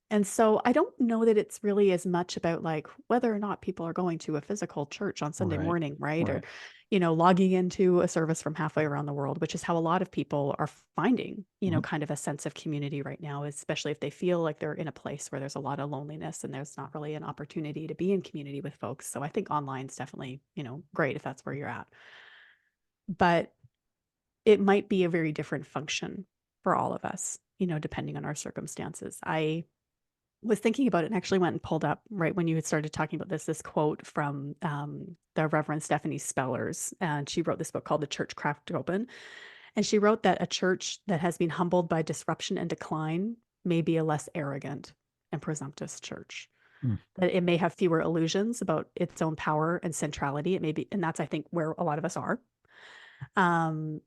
And so I don't know that it's really as much about like whether or not people are going to a physical church on Sunday Right. morning, right? Or, Right. logging into a service from halfway around the world, which is how a lot of people are finding, Mhm, kind of a sense of community right now, especially if they feel like they're in a place where there's a lot of loneliness and there's not really an opportunity to be in community with folks. So I think online is definitely, great if that's where you're at. But it might be a very different function for all of us, depending on our circumstances. I was thinking about it and actually went and pulled up right when you had started talking about this quote from the Reverend Stephanie Spellers. And she wrote this book called The Church Cracked Open. And she wrote that a church that has been humbled by disruption and decline may be a less arrogant and presumptuous church. mm, That it may have fewer illusions about its own power and centrality. It may be, and that's, I think, where a lot of us are.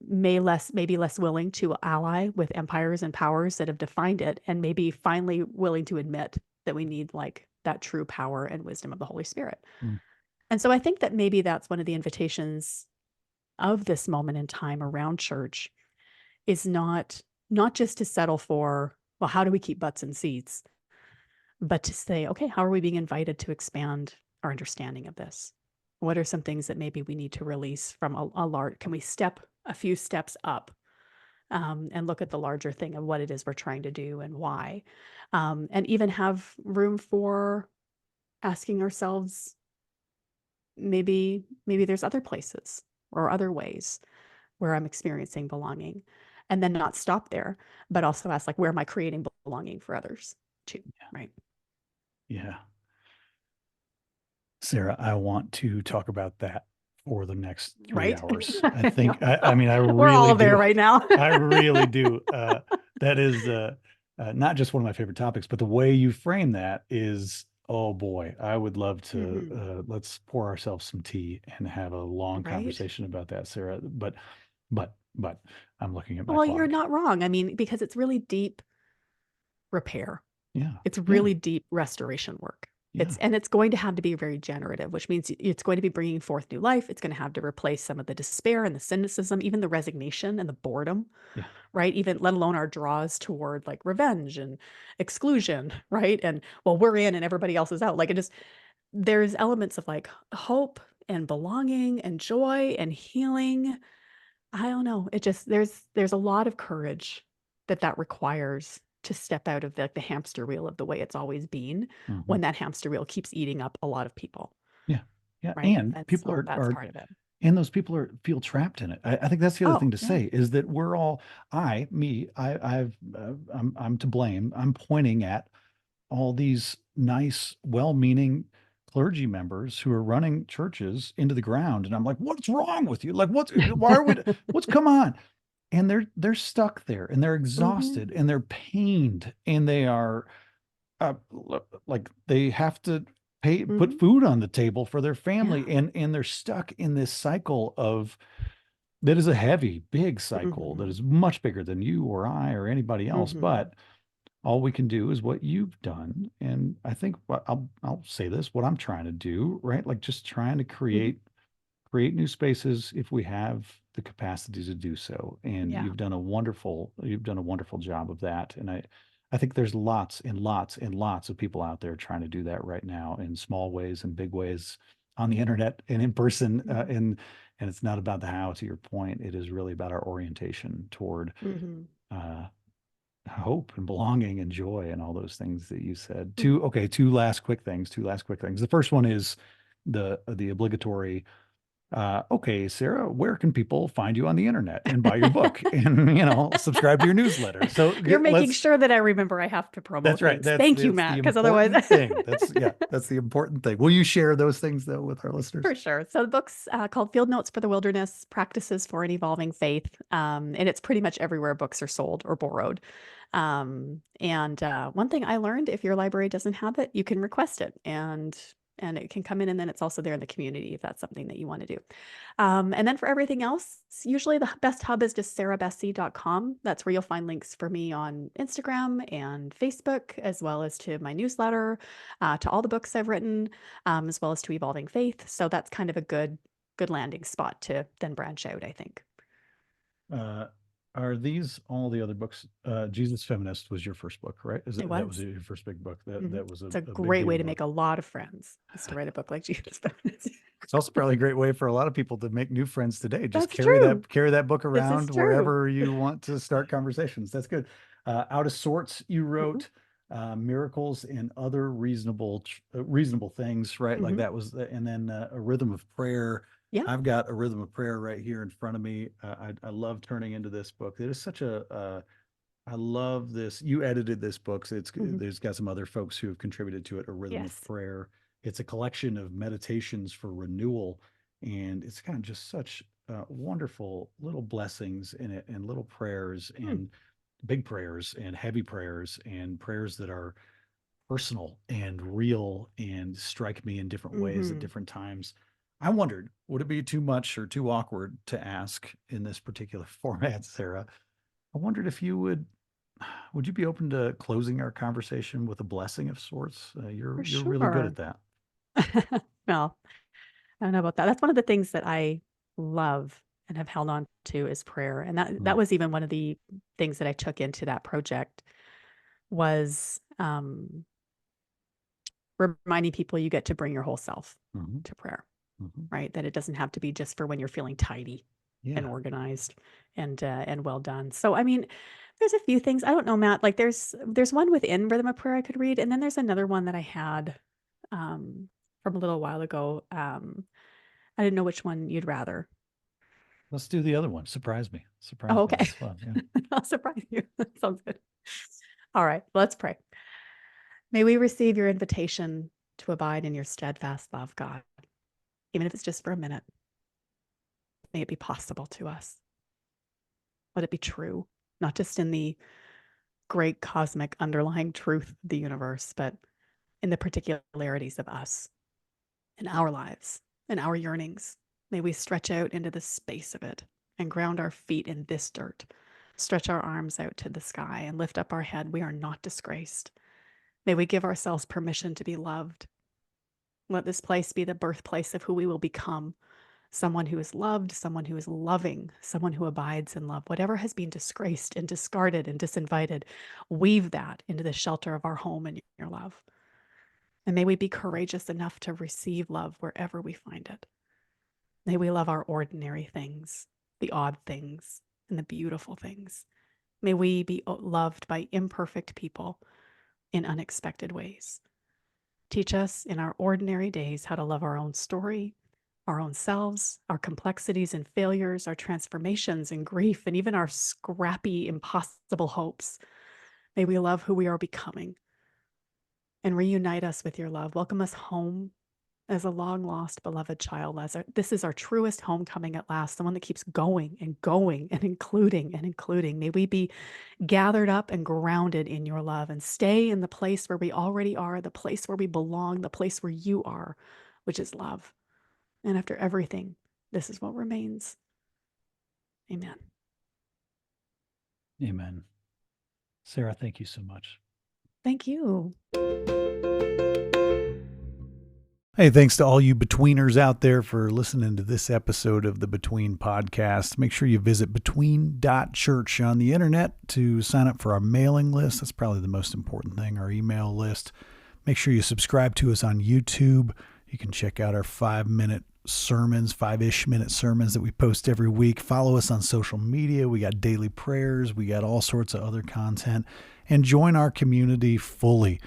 Maybe less willing to ally with empires and powers that have defined it, and maybe finally willing to admit that we need like that true power and wisdom of the Holy Spirit. mm. And so I think that maybe that's one of the invitations of this moment in time around church is not just to settle for, well, how do we keep butts in seats, but to say, okay, how are we being invited to expand our understanding of this? What are some things that maybe we need to release from a large, can we step a few steps up, and look at the larger thing of what it is we're trying to do and why, and even have room for asking ourselves, maybe there's other places or other ways where I'm experiencing belonging, and then not stop there, but also ask, like, where am I creating belonging for others too, right? Yeah. Sarah, I want to talk about that for the next 3 Right. hours. I mean, I We're really all there do. right now. I really do. That is not just one of my favorite topics, but the way you frame that is, oh boy, I would love to, Mhm. let's pour ourselves some tea and have a long Right. conversation about that, Sarah. But I'm looking at my Well, you're clock. not wrong. I mean, because it's really deep repair. Yeah. It's Yeah. really deep restoration work. Yeah. It's going to have to be very generative, which means it's going to be bringing forth new life. It's going to have to replace some of the despair and the cynicism, even the resignation and the boredom, Yeah. right? Even let alone our draws toward like revenge and exclusion, right? And well, we're in and everybody else is out. Like it just, there's elements of like hope and belonging and joy and healing. I don't know. It just there's a lot of courage that requires to step out of the hamster wheel of the way it's always been, Mhm. when that hamster wheel keeps eating up a lot of people, Yeah. Yeah. right? And And people so that's part of it. and those people feel trapped in it. I think that's the other Oh, thing to yeah. say is that we're all, I'm to blame. I'm pointing at all these nice, well-meaning clergy members who are running churches into the ground. And I'm like, what's wrong with you? Like, why are we, what's, come on. And they're stuck there and they're Mhm, exhausted and they're pained and they are uh, like they have to put mhm. food on the table for their family Yeah. and they're stuck in this cycle of that is a heavy big cycle that Mhm, is much bigger than you or I or anybody else, mhm, but all we can do is what you've done. And I think I'll say this, what I'm trying to do, right? Like just trying to mhm. create new spaces if we have the capacity to do so. And Yeah. you've done a wonderful job of that. And I think there's lots and lots and lots of people out there trying to do that right now in small ways and big ways on the internet and in person. Mhm, And it's not about the how, to your point. It is really about our orientation toward mhm, uh, hope and belonging and joy and all those things that you said. mhm. Two last quick things. Two last quick things. The first one is the obligatory okay, Sarah, where can people find you on the internet and buy your book and, subscribe to your newsletter? So You're making let's, sure that I remember I have to that's promote right. things. Thank you, That's the Matt, because otherwise important thing. That's the important thing. Will you share those things though with our listeners? For sure. So the book's called Field Notes for the Wilderness: Practices for an Evolving Faith. And it's pretty much everywhere books are sold or borrowed. And one thing I learned, if your library doesn't have it, you can request it and it can come in, and then it's also there in the community if that's something that you want to do. And then for everything else, usually the best hub is just sarahbessey.com. That's where you'll find links for me on Instagram and Facebook, as well as to my newsletter, to all the books I've written, as well as to Evolving Faith. So that's kind of a good landing spot to then branch out, I think. Uh, are these all the other books? Jesus Feminist was your first book, right? It That was was. your first big book. Mhm. That was It's a a big great deal way to book. make a lot of friends, is to write a book like Jesus. It's also probably a great way for a lot of people to make new friends today. Just That's true. carry that book This is around true. wherever you want to start conversations. That's good. Out of Sorts, you Mhm, wrote miracles and other reasonable things, right? Like mhm. that was, and then a rhythm of prayer. Yeah. I've got a rhythm of prayer right here in front of me. I love turning into this book. It is such I love this. You edited this book, so Mhm. there's got some other folks who have contributed to it. A Rhythm of Yes. Prayer. It's a collection of meditations for renewal, and it's got just such wonderful little blessings in it, and little prayers, Hmm. and big prayers, and heavy prayers, and prayers that are personal and real and strike me in different ways at Mhm. different times. I wondered, would it be too much or too awkward to ask in this particular format, Sarah? I wondered if would you be open to closing our conversation with a blessing of sorts? For You're really good at sure. that. Well, I don't know about that. That's one of the things that I love and have held on to is prayer. And that Mm. was even one of the things that I took into that project was reminding people you get to bring your whole self Mhm. to prayer, Mhm. right? That it doesn't have to be just for when you're feeling tidy and Yeah. organized and well done. So, I mean, there's a few things. I don't know, Matt, like there's one within Rhythm of Prayer I could read. And then there's another one that I had from a little while ago. I didn't know which one you'd rather. Let's do the other one. Surprise me. Oh, Surprise me. okay. That's fun. Yeah. I'll surprise you. That sounds good. All right, let's pray. May we receive your invitation to abide in your steadfast love, God, even if it's just for a minute. May it be possible to us. Let it be true, not just in the great cosmic underlying truth of the universe, but in the particularities of us, in our lives, in our yearnings. May we stretch out into the space of it and ground our feet in this dirt, stretch our arms out to the sky and lift up our head. We are not disgraced. May we give ourselves permission to be loved. Let this place be the birthplace of who we will become. Someone who is loved, someone who is loving, someone who abides in love. Whatever has been disgraced and discarded and disinvited, weave that into the shelter of our home and your love. And may we be courageous enough to receive love wherever we find it. May we love our ordinary things, the odd things, and the beautiful things. May we be loved by imperfect people in unexpected ways. Teach us in our ordinary days how to love our own story, our own selves, our complexities and failures, our transformations and grief, and even our scrappy, impossible hopes. May we love who we are becoming and reunite us with your love. Welcome us home as a long-lost, beloved child. This is our truest homecoming at last, the one that keeps going and going and including and including. May we be gathered up and grounded in your love and stay in the place where we already are, the place where we belong, the place where you are, which is love. And after everything, this is what remains. Amen. Amen. Sarah, thank you so much. Thank you. Hey, thanks to all you betweeners out there for listening to this episode of the Between Podcast. Make sure you visit between.church on the internet to sign up for our mailing list. That's probably the most important thing, our email list. Make sure you subscribe to us on YouTube. You can check out our 5-minute sermons, 5-ish minute sermons that we post every week. Follow us on social media. We got daily prayers. We got all sorts of other content. And join our community fully.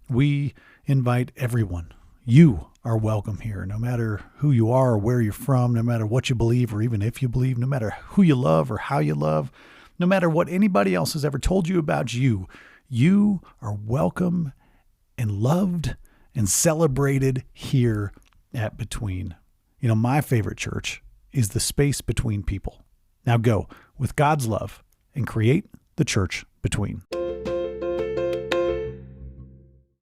We invite everyone. You are welcome here, no matter who you are or where you're from, no matter what you believe or even if you believe, no matter who you love or how you love, no matter what anybody else has ever told you about you. You are welcome and loved and celebrated here at Between. You know, my favorite church is the space between people. Now go with God's love and create the church between.